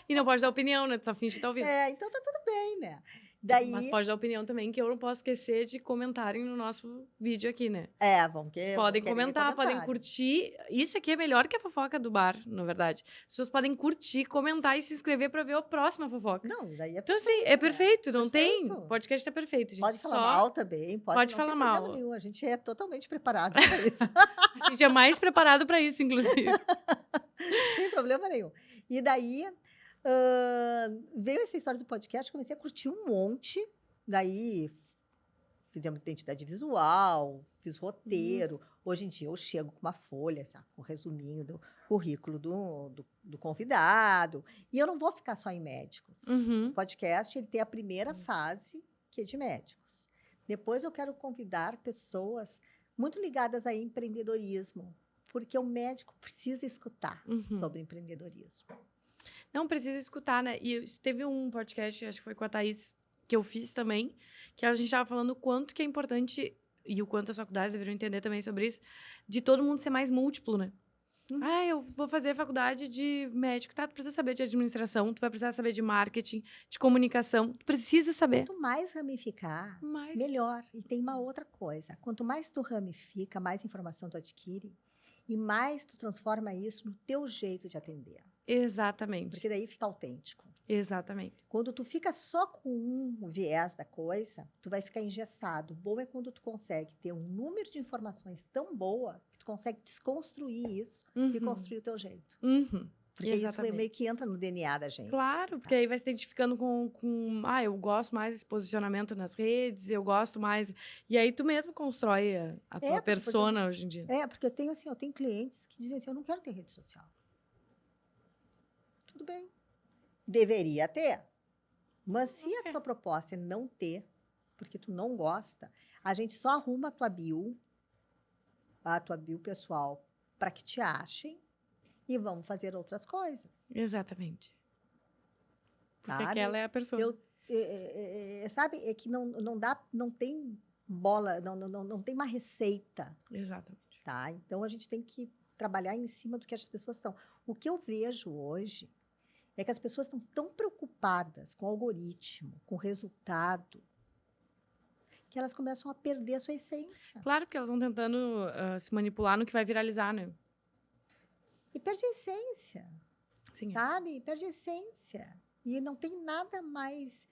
[SPEAKER 2] E não pode dar opinião, né? Tu só finge que tá ouvindo.
[SPEAKER 3] Então tá tudo bem, né?
[SPEAKER 2] Mas
[SPEAKER 3] Daí,
[SPEAKER 2] pode dar opinião também, que eu não posso esquecer de comentarem no nosso vídeo aqui, né?
[SPEAKER 3] vamos
[SPEAKER 2] Vocês podem comentar, podem curtir. Isso aqui é melhor que a fofoca do bar, na verdade. As pessoas podem curtir, comentar e se inscrever pra ver a próxima fofoca.
[SPEAKER 3] Não, daí é
[SPEAKER 2] Então, assim,
[SPEAKER 3] perfeito,
[SPEAKER 2] é perfeito, não tem.
[SPEAKER 3] Perfeito.
[SPEAKER 2] Podcast é perfeito, gente.
[SPEAKER 3] Pode falar mal também,
[SPEAKER 2] Pode
[SPEAKER 3] não
[SPEAKER 2] falar
[SPEAKER 3] tem
[SPEAKER 2] mal.
[SPEAKER 3] problema nenhum, a gente é totalmente preparado para isso.
[SPEAKER 2] A gente é mais preparado pra isso, inclusive.
[SPEAKER 3] Não tem problema nenhum. E daí, veio essa história do podcast, comecei a curtir um monte. Daí, fizemos identidade visual, fiz roteiro. Hoje em dia, eu chego com uma folha, sabe, com um resuminho do currículo do convidado. E eu não vou ficar só em médicos.
[SPEAKER 2] Uhum.
[SPEAKER 3] O podcast ele tem a primeira fase, que é de médicos. Depois, eu quero convidar pessoas muito ligadas a empreendedorismo, porque o médico precisa escutar sobre empreendedorismo.
[SPEAKER 2] Não precisa escutar, né? E teve um podcast, acho que foi com a Thaís, que eu fiz também, que a gente estava falando o quanto que é importante, e o quanto as faculdades deveriam entender também sobre isso, de todo mundo ser mais múltiplo, né? Eu vou fazer faculdade de médico, tá? Tu precisa saber de administração, tu vai precisar saber de marketing, de comunicação, tu precisa saber.
[SPEAKER 3] Quanto mais ramificar, melhor. E tem uma outra coisa, quanto mais tu ramifica, mais informação tu adquire, e mais tu transforma isso no teu jeito de atender.
[SPEAKER 2] Exatamente.
[SPEAKER 3] Porque daí fica autêntico.
[SPEAKER 2] Exatamente.
[SPEAKER 3] Quando tu fica só com um viés da coisa, tu vai ficar engessado. O bom é quando tu consegue ter um número de informações tão boa que tu consegue desconstruir isso e
[SPEAKER 2] Uhum.
[SPEAKER 3] construir o teu jeito.
[SPEAKER 2] Uhum.
[SPEAKER 3] Porque isso
[SPEAKER 2] Exatamente.
[SPEAKER 3] meio que entra no DNA da gente.
[SPEAKER 2] Claro, porque aí vai se identificando eu gosto mais desse posicionamento nas redes, eu gosto mais. E aí tu mesmo constrói a tua
[SPEAKER 3] porque, por exemplo,
[SPEAKER 2] persona hoje em dia.
[SPEAKER 3] porque eu tenho clientes que dizem assim, eu não quero ter rede social. Tudo bem. Deveria ter. Mas se a tua proposta é não ter, porque tu não gosta, a gente só arruma a tua bio pessoal, para que te achem e vamos fazer outras coisas.
[SPEAKER 2] Exatamente. Porque
[SPEAKER 3] Sabe?
[SPEAKER 2] aquela é a pessoa.
[SPEAKER 3] Sabe, é que não dá, não tem bola, não tem uma receita,
[SPEAKER 2] Exatamente.
[SPEAKER 3] tá? Então a gente tem que trabalhar em cima do que as pessoas são. O que eu vejo hoje é que as pessoas estão tão preocupadas com o algoritmo, com o resultado, que elas começam a perder a sua essência.
[SPEAKER 2] Claro, porque elas vão tentando se manipular no que vai viralizar, né?
[SPEAKER 3] E perde a essência,
[SPEAKER 2] Sim.
[SPEAKER 3] sabe? Perde a essência. E não tem nada mais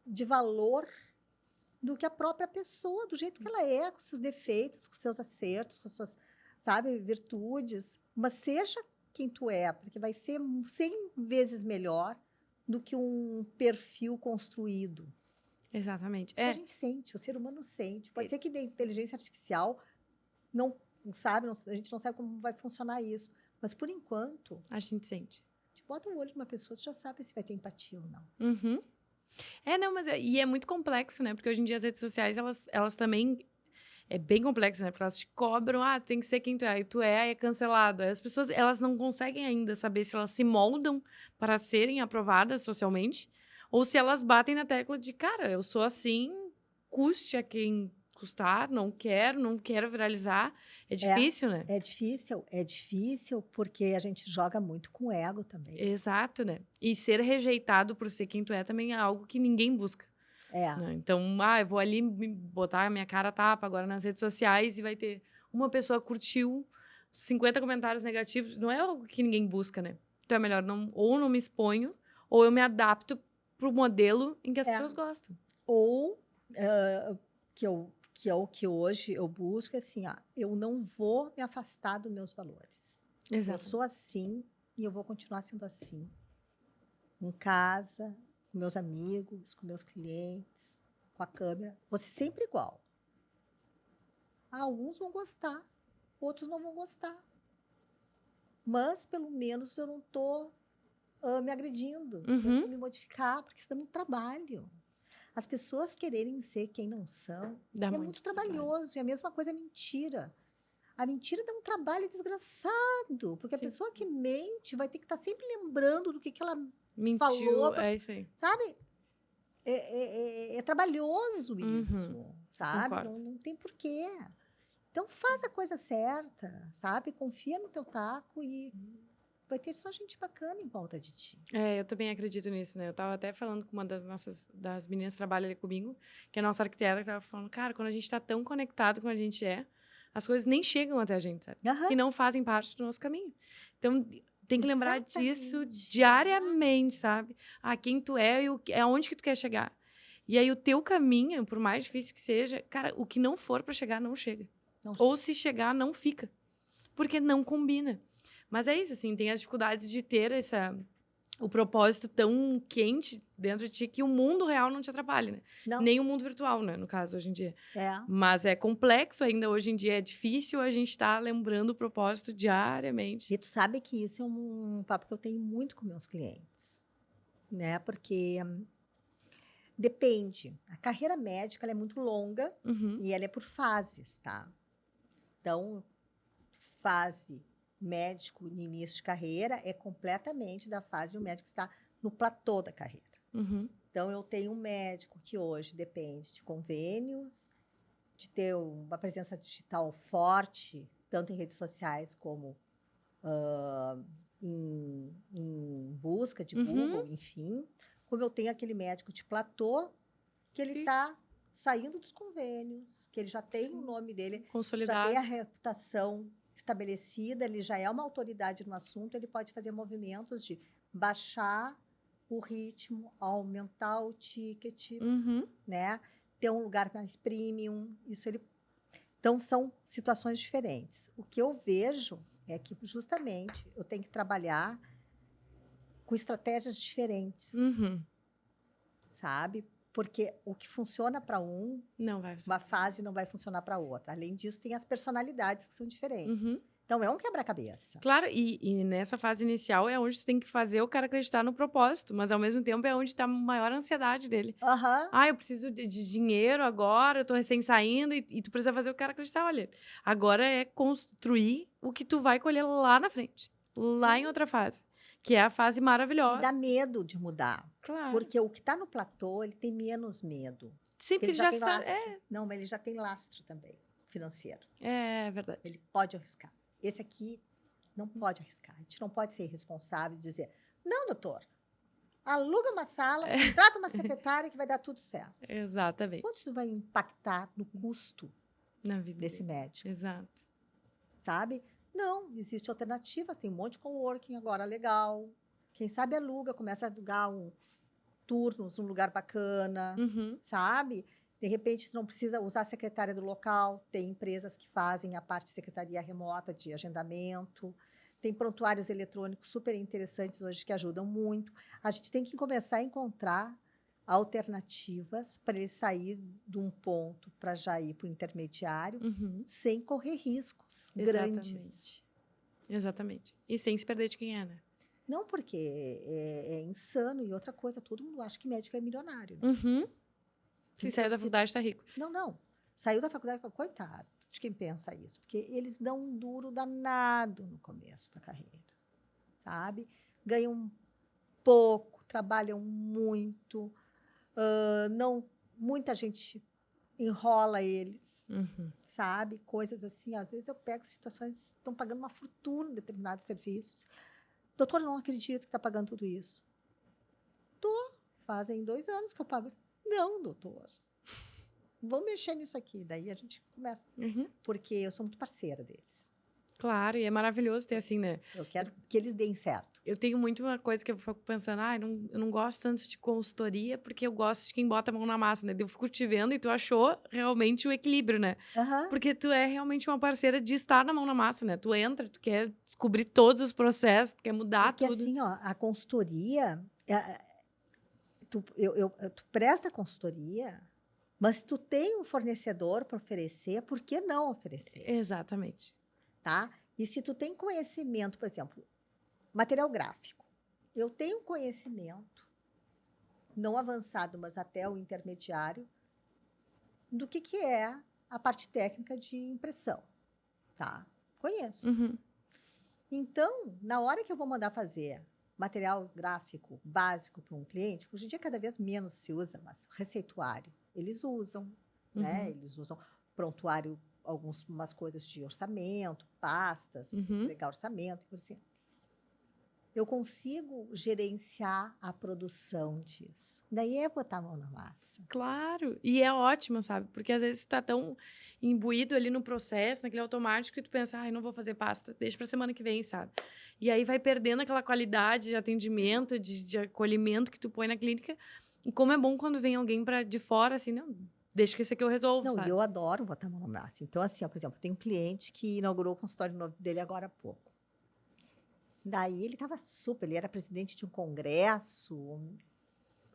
[SPEAKER 3] de valor do que a própria pessoa, do jeito que ela é, com seus defeitos, com seus acertos, com suas, sabe, virtudes. Mas seja quem tu é, porque vai ser 100 vezes melhor do que um perfil construído.
[SPEAKER 2] Exatamente.
[SPEAKER 3] A gente sente, o ser humano sente. Pode ser que da inteligência artificial não sabe, a gente não sabe como vai funcionar isso. Mas, por enquanto,
[SPEAKER 2] A gente sente.
[SPEAKER 3] bota o olho de uma pessoa, tu já sabe se vai ter empatia ou não.
[SPEAKER 2] Uhum. Não, mas e é muito complexo, né? Porque hoje em dia as redes sociais, elas também... É bem complexo, né? Porque elas te cobram, tem que ser quem tu é. Aí tu aí é cancelado. Aí as pessoas, elas não conseguem ainda saber se elas se moldam para serem aprovadas socialmente ou se elas batem na tecla de, cara, eu sou assim, custe a quem custar, não quero viralizar. É difícil, né?
[SPEAKER 3] É difícil porque a gente joga muito com ego também.
[SPEAKER 2] Exato, né? E ser rejeitado por ser quem tu é também é algo que ninguém busca. Né? Então, eu vou ali botar a minha cara a tapa agora nas redes sociais e vai ter uma pessoa curtiu 50 comentários negativos. Não é algo que ninguém busca, né? Então é melhor ou não me exponho, ou eu me adapto pro modelo em que as pessoas gostam.
[SPEAKER 3] Ou que hoje eu busco assim, eu não vou me afastar dos meus valores.
[SPEAKER 2] Exato.
[SPEAKER 3] Eu sou assim e eu vou continuar sendo assim. Em casa, com meus amigos, com meus clientes, com a câmera. Vou ser sempre igual. Alguns vão gostar, outros não vão gostar. Mas, pelo menos, eu não estou me agredindo. Eu vou me modificar, porque isso dá muito trabalho. As pessoas quererem ser quem não são é muito trabalhoso. E a mesma coisa é mentira. A mentira dá um trabalho desgraçado, porque a pessoa que mente vai ter que estar sempre lembrando do que ela falou.
[SPEAKER 2] É isso aí.
[SPEAKER 3] Sabe? É trabalhoso isso, sabe? Não tem porquê. Então, faz a coisa certa, sabe? Confia no teu taco e vai ter só gente bacana em volta de ti.
[SPEAKER 2] Eu também acredito nisso, né? Eu tava até falando com uma das meninas que trabalha ali comigo, que é a nossa arquiteta, que tava falando, cara, quando a gente tá tão conectado com a gente as coisas nem chegam até a gente, sabe? Que não fazem parte do nosso caminho. Então, tem que lembrar disso diariamente, sabe? Quem tu é e aonde que tu quer chegar. E aí, o teu caminho, por mais difícil que seja, cara, o que não for para chegar, não chega. Ou se chegar, não fica. Porque não combina. Mas é isso, assim, tem as dificuldades de ter o propósito tão quente dentro de ti que o mundo real não te atrapalha, né?
[SPEAKER 3] Não.
[SPEAKER 2] Nem o mundo virtual, né? No caso, hoje em dia. Mas é complexo ainda, hoje em dia é difícil a gente estar lembrando o propósito diariamente.
[SPEAKER 3] E tu sabe que isso é um papo que eu tenho muito com meus clientes, né? Porque depende. A carreira médica ela é muito longa e ela é por fases, tá? Então, fase médico no início de carreira é completamente da fase de um médico que está no platô da carreira. Então, eu tenho um médico que hoje depende de convênios, de ter uma presença digital forte, tanto em redes sociais como em busca de Google, enfim. Como eu tenho aquele médico de platô, que ele está saindo dos convênios, que ele já tem o nome dele,
[SPEAKER 2] consolidado,
[SPEAKER 3] já tem a reputação estabelecida, ele já é uma autoridade no assunto, ele pode fazer movimentos de baixar o ritmo, aumentar o ticket,
[SPEAKER 2] Uhum.
[SPEAKER 3] né? Ter um lugar mais premium, isso ele... Então, são situações diferentes. O que eu vejo é que, justamente, eu tenho que trabalhar com estratégias diferentes,
[SPEAKER 2] Uhum.
[SPEAKER 3] sabe? Porque o que funciona para
[SPEAKER 2] Não vai.
[SPEAKER 3] uma fase não vai funcionar para outra. Além disso, tem as personalidades que são diferentes.
[SPEAKER 2] Uhum.
[SPEAKER 3] Então, é um quebra-cabeça.
[SPEAKER 2] Claro, e nessa fase inicial é onde tu tem que fazer o cara acreditar no propósito, mas ao mesmo tempo é onde tá a maior ansiedade dele.
[SPEAKER 3] Aham.
[SPEAKER 2] Ah, eu preciso de dinheiro agora, eu tô recém saindo, e tu precisa fazer o cara acreditar. Olha, agora é construir o que tu vai colher lá na frente, lá
[SPEAKER 3] Sim.
[SPEAKER 2] em outra fase, que é a fase
[SPEAKER 3] E
[SPEAKER 2] maravilhosa.
[SPEAKER 3] dá medo de mudar.
[SPEAKER 2] Claro.
[SPEAKER 3] Porque o que está no platô, ele tem menos medo.
[SPEAKER 2] Sim,
[SPEAKER 3] Porque
[SPEAKER 2] porque
[SPEAKER 3] ele já tem
[SPEAKER 2] está.
[SPEAKER 3] lastro. Não, mas ele já tem lastro também, financeiro.
[SPEAKER 2] É verdade.
[SPEAKER 3] Ele pode arriscar. Esse aqui não pode arriscar. A gente não pode ser irresponsável e dizer, não, doutor, aluga uma sala, contrata uma secretária que vai dar tudo certo.
[SPEAKER 2] Exatamente.
[SPEAKER 3] Quanto isso vai impactar no custo
[SPEAKER 2] Na vida
[SPEAKER 3] desse
[SPEAKER 2] dele.
[SPEAKER 3] médico,
[SPEAKER 2] Exato.
[SPEAKER 3] sabe? Não, existem alternativas, tem um monte de coworking agora legal. Quem sabe aluga, começa a alugar turnos, um lugar bacana,
[SPEAKER 2] Uhum.
[SPEAKER 3] sabe? De repente, não precisa usar a secretária do local, tem empresas que fazem a parte de secretaria remota de agendamento, tem prontuários eletrônicos super interessantes hoje que ajudam muito. A gente tem que começar a encontrar alternativas para ele sair de um ponto para já ir para o intermediário,
[SPEAKER 2] Uhum.
[SPEAKER 3] sem correr riscos grandes.
[SPEAKER 2] Exatamente. Exatamente. E sem se perder de quem é, né?
[SPEAKER 3] Não porque é insano e outra coisa, todo mundo acha que médico é milionário, né?
[SPEAKER 2] Uhum. Se
[SPEAKER 3] Então,
[SPEAKER 2] sair da faculdade, tá rico.
[SPEAKER 3] Não. Saiu da faculdade, coitado de quem pensa isso, porque eles dão um duro danado no começo da carreira, sabe? Ganham pouco, trabalham muito, muita gente enrola eles,
[SPEAKER 2] Uhum.
[SPEAKER 3] sabe? Coisas assim, às vezes eu pego situações que estão pagando uma fortuna em determinados serviços. Doutor, eu não acredito que está pagando tudo isso. Fazem 2 anos que eu pago isso. Não, doutor. Vamos mexer nisso aqui. Daí a gente começa.
[SPEAKER 2] Uhum.
[SPEAKER 3] Porque eu sou muito parceira deles.
[SPEAKER 2] Claro, e é maravilhoso ter assim, né?
[SPEAKER 3] Eu quero que eles deem certo.
[SPEAKER 2] Eu tenho muito uma coisa que eu fico pensando, eu não gosto tanto de consultoria, porque eu gosto de quem bota a mão na massa, né? Eu fico te vendo e tu achou realmente o equilíbrio, né?
[SPEAKER 3] Aham.
[SPEAKER 2] Porque tu é realmente uma parceira de estar na mão na massa, né? Tu entra, tu quer descobrir todos os processos, tu quer mudar
[SPEAKER 3] Porque
[SPEAKER 2] tudo.
[SPEAKER 3] assim, ó, a consultoria, tu presta consultoria, mas tu tem um fornecedor para oferecer, por que não oferecer?
[SPEAKER 2] Exatamente.
[SPEAKER 3] Tá? E se tu tem conhecimento, por exemplo, material gráfico. Eu tenho conhecimento, não avançado, mas até o intermediário, do que é a parte técnica de impressão, tá? Conheço.
[SPEAKER 2] Uhum.
[SPEAKER 3] Então, na hora que eu vou mandar fazer material gráfico básico para um cliente, hoje em dia cada vez menos se usa, mas receituário, eles usam, né?
[SPEAKER 2] Uhum.
[SPEAKER 3] Eles usam prontuário, umas coisas de orçamento, pastas,
[SPEAKER 2] Uhum.
[SPEAKER 3] entregar orçamento, por assim. Eu consigo gerenciar a produção disso. Daí é botar a mão na massa.
[SPEAKER 2] Claro, e é ótimo, sabe? Porque às vezes tu tá tão imbuído ali no processo, naquele automático, e tu pensa, ai, não vou fazer pasta, deixa pra semana que vem, sabe? E aí vai perdendo aquela qualidade de atendimento, de acolhimento que tu põe na clínica. E como é bom quando vem alguém de fora, assim, não, deixa que esse aqui eu resolvo,
[SPEAKER 3] Não,
[SPEAKER 2] sabe?
[SPEAKER 3] e eu adoro botar a mão na massa. Então, assim, ó, por exemplo, tem um cliente que inaugurou o consultório novo dele agora há pouco. Daí ele estava super, ele era presidente de um congresso, um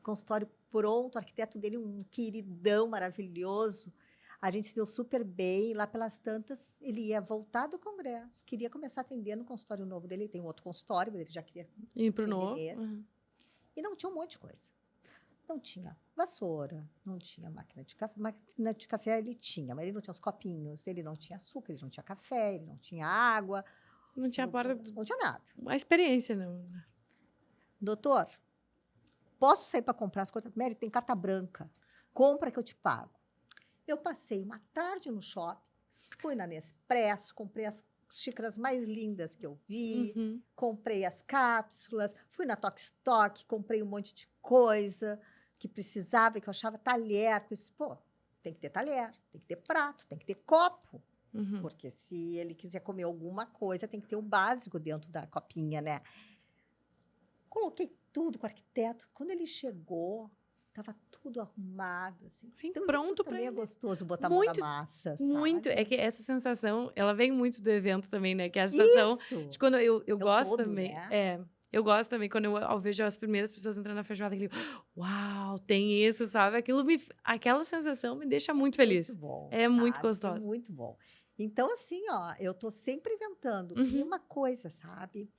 [SPEAKER 3] consultório pronto, o arquiteto dele um queridão maravilhoso. A gente se deu super bem, lá pelas tantas ele ia voltar do congresso, queria começar a atender no consultório novo dele, tem um outro consultório, mas ele já queria
[SPEAKER 2] E pro
[SPEAKER 3] atender
[SPEAKER 2] novo.
[SPEAKER 3] nesse.
[SPEAKER 2] Uhum.
[SPEAKER 3] E não tinha um monte de coisa. Não tinha vassoura, não tinha máquina de café. Máquina de café ele tinha, mas ele não tinha os copinhos, ele não tinha açúcar, ele não tinha café, ele não tinha água.
[SPEAKER 2] Não tinha porta.
[SPEAKER 3] Não tinha nada.
[SPEAKER 2] A experiência, não.
[SPEAKER 3] Doutor, posso sair para comprar as coisas? Mary, tem carta branca. Compra que eu te pago. Eu passei uma tarde no shopping, fui na Nespresso, comprei as xícaras mais lindas que eu vi,
[SPEAKER 2] Uhum.
[SPEAKER 3] comprei as cápsulas, fui na Tok Stock, comprei um monte de coisa que precisava, que eu achava talher. Eu disse, pô, tem que ter talher, tem que ter prato, tem que ter copo.
[SPEAKER 2] Uhum.
[SPEAKER 3] Porque se ele quiser comer alguma coisa, tem que ter o básico dentro da copinha, né? Coloquei tudo com o arquiteto. Quando ele chegou, estava tudo arrumado, assim.
[SPEAKER 2] Sim,
[SPEAKER 3] Então,
[SPEAKER 2] pronto
[SPEAKER 3] isso
[SPEAKER 2] pra
[SPEAKER 3] também é
[SPEAKER 2] ele.
[SPEAKER 3] gostoso, botar a
[SPEAKER 2] Muito,
[SPEAKER 3] mão na massa,
[SPEAKER 2] muito. É
[SPEAKER 3] sabe?
[SPEAKER 2] que essa sensação, ela vem muito do evento também, né? Que é a sensação de
[SPEAKER 3] Isso!
[SPEAKER 2] quando eu
[SPEAKER 3] É o
[SPEAKER 2] gosto
[SPEAKER 3] todo,
[SPEAKER 2] também.
[SPEAKER 3] né?
[SPEAKER 2] Eu gosto também quando eu vejo as primeiras pessoas entrando na feijoada, aquele, uau, tem isso, sabe? Aquela sensação me deixa muito
[SPEAKER 3] Muito
[SPEAKER 2] feliz.
[SPEAKER 3] bom,
[SPEAKER 2] É muito
[SPEAKER 3] sabe? É
[SPEAKER 2] gostosa.
[SPEAKER 3] muito bom. Então, assim, ó, eu tô sempre inventando. E
[SPEAKER 2] Uhum.
[SPEAKER 3] uma coisa, sabe?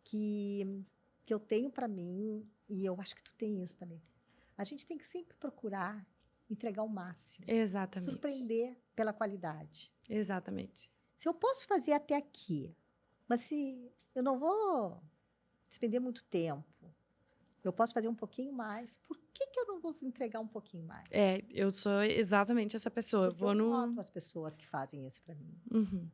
[SPEAKER 3] Que eu tenho para mim, e eu acho que tu tem isso também. A gente tem que sempre procurar entregar o máximo.
[SPEAKER 2] Exatamente.
[SPEAKER 3] Surpreender pela qualidade.
[SPEAKER 2] Exatamente.
[SPEAKER 3] Se eu posso fazer até aqui, mas se eu não vou despender muito tempo, eu posso fazer um pouquinho mais, por que que eu não vou entregar um pouquinho mais?
[SPEAKER 2] Eu sou exatamente essa pessoa. Eu
[SPEAKER 3] Porque
[SPEAKER 2] vou
[SPEAKER 3] eu
[SPEAKER 2] no.
[SPEAKER 3] noto as pessoas que fazem isso para mim.
[SPEAKER 2] Uhum.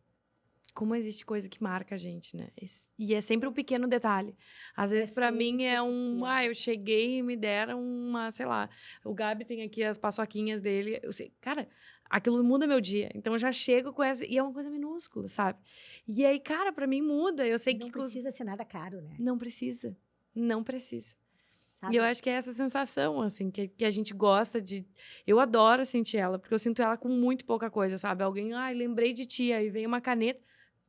[SPEAKER 2] Como existe coisa que marca a gente, né? E é sempre um pequeno detalhe. Às vezes, pra mim,
[SPEAKER 3] sempre
[SPEAKER 2] é
[SPEAKER 3] pequeno.
[SPEAKER 2] eu cheguei e me deram uma, sei lá, o Gabi tem aqui as paçoquinhas dele. Eu sei, cara, aquilo muda meu dia. Então, eu já chego com essa. E é uma coisa minúscula, sabe? E aí, cara, pra mim muda. Eu sei
[SPEAKER 3] Não
[SPEAKER 2] que.
[SPEAKER 3] precisa ser nada caro, né?
[SPEAKER 2] Não precisa. Não precisa. E
[SPEAKER 3] Sabe?
[SPEAKER 2] eu acho que é essa sensação, assim, que a gente gosta de. Eu adoro sentir ela, porque eu sinto ela com muito pouca coisa, sabe? Alguém, lembrei de ti, aí vem uma caneta.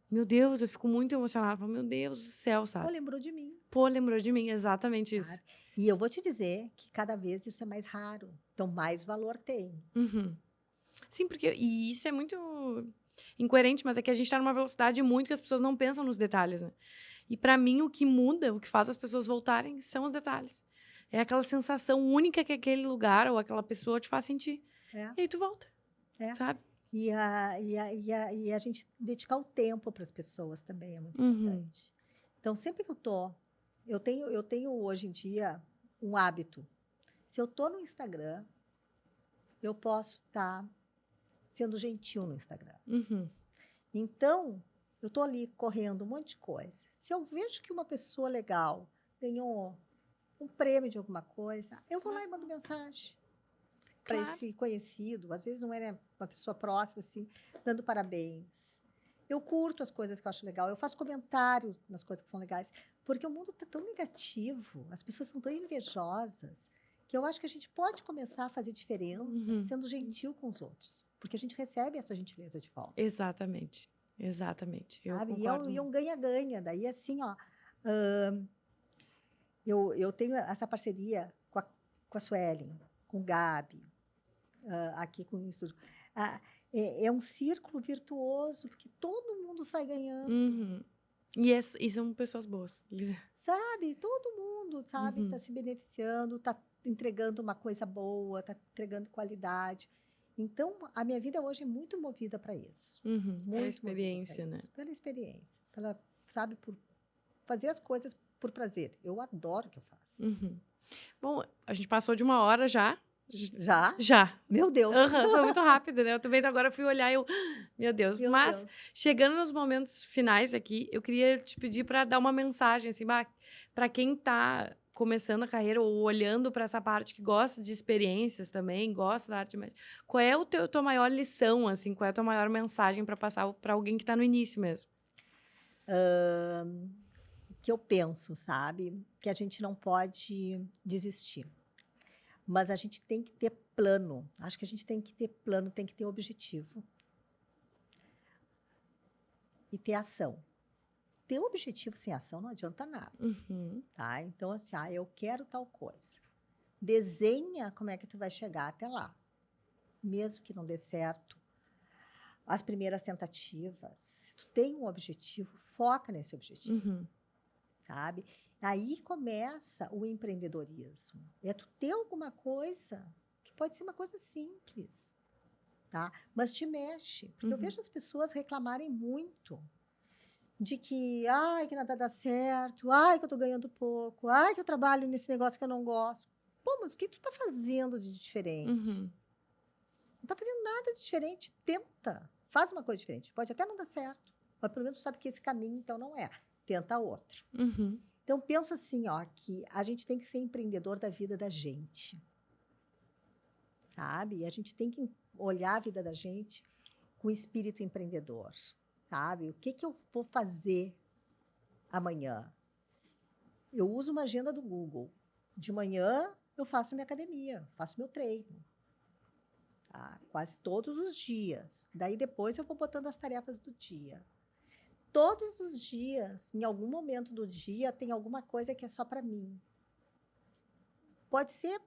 [SPEAKER 2] Meu Deus, eu fico muito emocionada. Falo, meu Deus do céu,
[SPEAKER 3] Pô,
[SPEAKER 2] sabe?
[SPEAKER 3] lembrou de mim,
[SPEAKER 2] Pô, lembrou de mim, exatamente isso.
[SPEAKER 3] sabe? E eu vou te dizer que cada vez isso é mais raro. Então, mais valor tem.
[SPEAKER 2] Uhum. Sim, porque. E isso é muito incoerente, mas é que a gente tá numa velocidade muito que as pessoas não pensam nos detalhes, né? E pra mim, o que muda, o que faz as pessoas voltarem, são os detalhes. É aquela sensação única que aquele lugar ou aquela pessoa te faz sentir.
[SPEAKER 3] É,
[SPEAKER 2] E aí tu volta,
[SPEAKER 3] é.
[SPEAKER 2] sabe?
[SPEAKER 3] E a gente dedicar o tempo para as pessoas também é muito
[SPEAKER 2] Uhum.
[SPEAKER 3] importante. Então, sempre que eu tenho hoje em dia um hábito. Se eu tô no Instagram, eu posso estar sendo gentil no Instagram.
[SPEAKER 2] Uhum.
[SPEAKER 3] Então, eu tô ali correndo um monte de coisa. Se eu vejo que uma pessoa legal ganhou um prêmio de alguma coisa, eu vou lá e mando mensagem para
[SPEAKER 2] Claro.
[SPEAKER 3] esse conhecido, às vezes não é uma pessoa próxima, assim, dando parabéns. Eu curto as coisas que eu acho legal, eu faço comentários nas coisas que são legais, porque o mundo está tão negativo, as pessoas são tão invejosas, que eu acho que a gente pode começar a fazer diferença
[SPEAKER 2] Uhum.
[SPEAKER 3] sendo gentil com os outros, porque a gente recebe essa gentileza de volta,
[SPEAKER 2] Exatamente. Exatamente. Eu
[SPEAKER 3] sabe?
[SPEAKER 2] concordo.
[SPEAKER 3] E é um ganha-ganha, daí assim, ó, eu tenho essa parceria com a Suelen, com o Gabi, aqui com o estúdio. Ah, é um círculo virtuoso, porque todo mundo sai ganhando,
[SPEAKER 2] Uhum. E são pessoas boas.
[SPEAKER 3] sabe? Todo mundo, sabe,
[SPEAKER 2] Uhum.
[SPEAKER 3] está se beneficiando, está entregando uma coisa boa, está entregando qualidade. Então, a minha vida hoje é muito movida para isso.
[SPEAKER 2] Uhum. Pela
[SPEAKER 3] Muito
[SPEAKER 2] experiência, né?
[SPEAKER 3] movida pra isso, pela experiência, sabe, por fazer as coisas por prazer. Eu adoro o que eu faço.
[SPEAKER 2] Uhum. Bom, a gente passou de 1 hora já.
[SPEAKER 3] Já?
[SPEAKER 2] Já.
[SPEAKER 3] Meu Deus!
[SPEAKER 2] Aham, foi muito rápido, né? Eu também agora fui olhar e eu. Meu Deus.
[SPEAKER 3] Meu
[SPEAKER 2] Mas,
[SPEAKER 3] Deus.
[SPEAKER 2] chegando nos momentos finais aqui, eu queria te pedir para dar uma mensagem, assim, para quem tá começando a carreira ou olhando para essa parte que gosta de experiências também, gosta da arte médica. Qual é tua maior lição, assim? Qual é a tua maior mensagem para passar para alguém que tá no início mesmo?
[SPEAKER 3] Que eu penso, sabe? Que a gente não pode desistir. Mas a gente tem que ter plano. Acho que a gente tem que ter plano, tem que ter objetivo. E ter ação. Ter objetivo sem ação não adianta nada,
[SPEAKER 2] Uhum.
[SPEAKER 3] tá? Então, assim, eu quero tal coisa. Desenha como é que tu vai chegar até lá. Mesmo que não dê certo. As primeiras tentativas. Se tu tem um objetivo, foca nesse objetivo.
[SPEAKER 2] Uhum.
[SPEAKER 3] Sabe? Aí começa o empreendedorismo. É tu ter alguma coisa que pode ser uma coisa simples, tá? Mas te mexe. Porque eu
[SPEAKER 2] Uhum.
[SPEAKER 3] vejo as pessoas reclamarem muito de que, que nada dá certo, que eu tô ganhando pouco, que eu trabalho nesse negócio que eu não gosto. Pô, mas o que tu tá fazendo de diferente?
[SPEAKER 2] Uhum.
[SPEAKER 3] Não tá fazendo nada de diferente. Tenta. Faz uma coisa diferente. Pode até não dar certo, mas pelo menos sabe que esse caminho, então, não é. Tenta outro.
[SPEAKER 2] Uhum.
[SPEAKER 3] Então, penso assim, que a gente tem que ser empreendedor da vida da gente, sabe? E a gente tem que olhar a vida da gente com espírito empreendedor, sabe? O que eu vou fazer amanhã? eu uso uma agenda do Google. De manhã, eu faço minha academia, faço meu treino. Tá? Quase todos os dias. Daí, depois, eu vou botando as tarefas do dia. Todos os dias, em algum momento do dia, tem alguma coisa que é só para mim. Pode ser,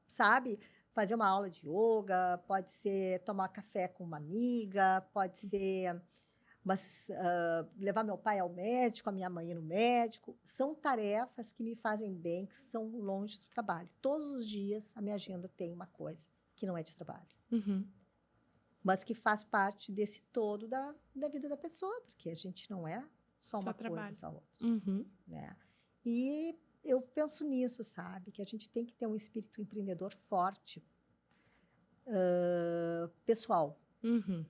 [SPEAKER 3] sabe, fazer uma aula de yoga, pode ser tomar café com uma amiga, pode ser levar meu pai ao médico, a minha mãe no médico. São tarefas que me fazem bem, que são longe do trabalho. Todos os dias, a minha agenda tem uma coisa que não é de trabalho.
[SPEAKER 2] Uhum.
[SPEAKER 3] Mas que faz parte desse todo da vida da pessoa, porque a gente não é só uma
[SPEAKER 2] trabalho.
[SPEAKER 3] coisa, só outra,
[SPEAKER 2] Uhum.
[SPEAKER 3] né? E eu penso nisso, sabe? Que a gente tem que ter um espírito empreendedor forte, pessoal.
[SPEAKER 2] Uhum.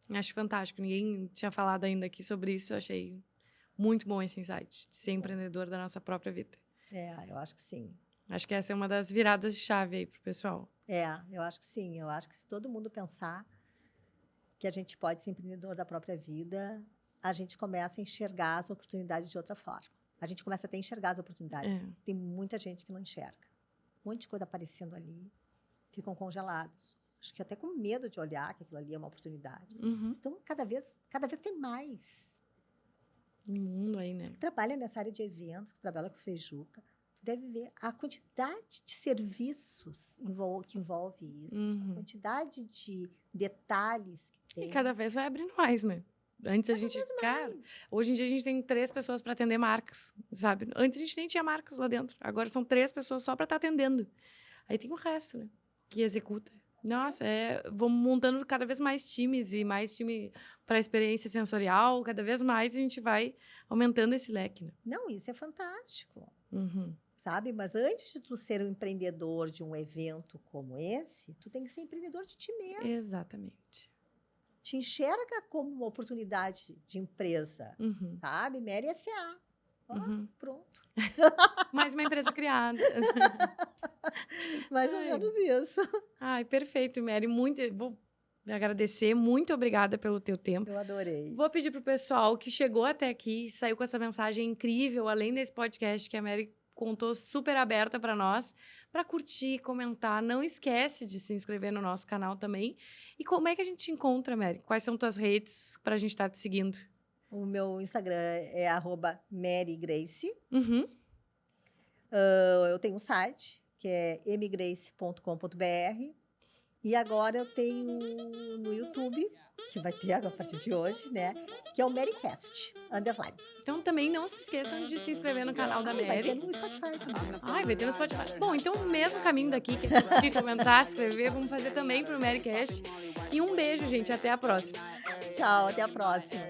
[SPEAKER 2] Acho fantástico. Ninguém tinha falado ainda aqui sobre isso. Eu achei muito bom esse insight, de ser empreendedor da nossa própria vida.
[SPEAKER 3] Eu acho que sim.
[SPEAKER 2] Acho que essa é uma das viradas de chave aí pro pessoal.
[SPEAKER 3] Eu acho que sim. Eu acho que se todo mundo pensar que a gente pode ser empreendedor da própria vida, a gente começa a enxergar as oportunidades de outra forma. A gente começa até a enxergar as oportunidades.
[SPEAKER 2] É.
[SPEAKER 3] Tem muita gente que não enxerga. Um monte de coisa aparecendo ali, ficam congelados. Acho que até com medo de olhar que aquilo ali é uma oportunidade.
[SPEAKER 2] Uhum.
[SPEAKER 3] Então, cada vez tem mais.
[SPEAKER 2] Um mundo aí, né?
[SPEAKER 3] Que trabalha nessa área de eventos, que trabalha com Feijuca, deve ver a quantidade de serviços que envolve isso,
[SPEAKER 2] Uhum.
[SPEAKER 3] a quantidade de detalhes que tem.
[SPEAKER 2] E cada vez vai abrindo mais, né? Antes a gente, cara, hoje em dia a gente tem 3 pessoas para atender marcas, sabe? Antes a gente nem tinha marcas lá dentro. Agora são 3 pessoas só para estar atendendo. Aí tem o resto, né? Que executa. Nossa, vamos montando cada vez mais times e mais time para experiência sensorial. Cada vez mais a gente vai aumentando esse leque, né?
[SPEAKER 3] Não, isso é fantástico,
[SPEAKER 2] Uhum.
[SPEAKER 3] sabe? Mas antes de tu ser um empreendedor de um evento como esse, tu tem que ser empreendedor de ti mesmo.
[SPEAKER 2] Exatamente.
[SPEAKER 3] Te enxerga como uma oportunidade de empresa,
[SPEAKER 2] Uhum.
[SPEAKER 3] sabe? Mary S.A. Ó,
[SPEAKER 2] Uhum.
[SPEAKER 3] pronto.
[SPEAKER 2] Mais uma empresa criada.
[SPEAKER 3] Mais ou
[SPEAKER 2] Ai.
[SPEAKER 3] menos isso.
[SPEAKER 2] Ai, perfeito, Mary. Vou agradecer. Muito obrigada pelo teu tempo.
[SPEAKER 3] Eu adorei.
[SPEAKER 2] Vou pedir pro pessoal que chegou até aqui, saiu com essa mensagem incrível, além desse podcast que a Mary contou super aberta para nós, para curtir, comentar. Não esquece de se inscrever no nosso canal também. E como é que a gente te encontra, Mary? Quais são tuas redes para a gente estar te seguindo?
[SPEAKER 3] O meu Instagram é @marygrace.
[SPEAKER 2] Uhum.
[SPEAKER 3] Eu tenho um site, que é mgrace.com.br. E agora eu tenho no YouTube, que vai ter a partir de hoje, né? Que é o Marycast, _.
[SPEAKER 2] Então também não se esqueçam de se inscrever no canal da
[SPEAKER 3] Vai ter
[SPEAKER 2] Mary.
[SPEAKER 3] no Spotify também.
[SPEAKER 2] Ai, vai ter no Spotify. Bom, então o mesmo caminho daqui, que é curtir, comentar, se inscrever, vamos fazer também pro Marycast. E um beijo, gente. Até a próxima.
[SPEAKER 3] Tchau, até a próxima.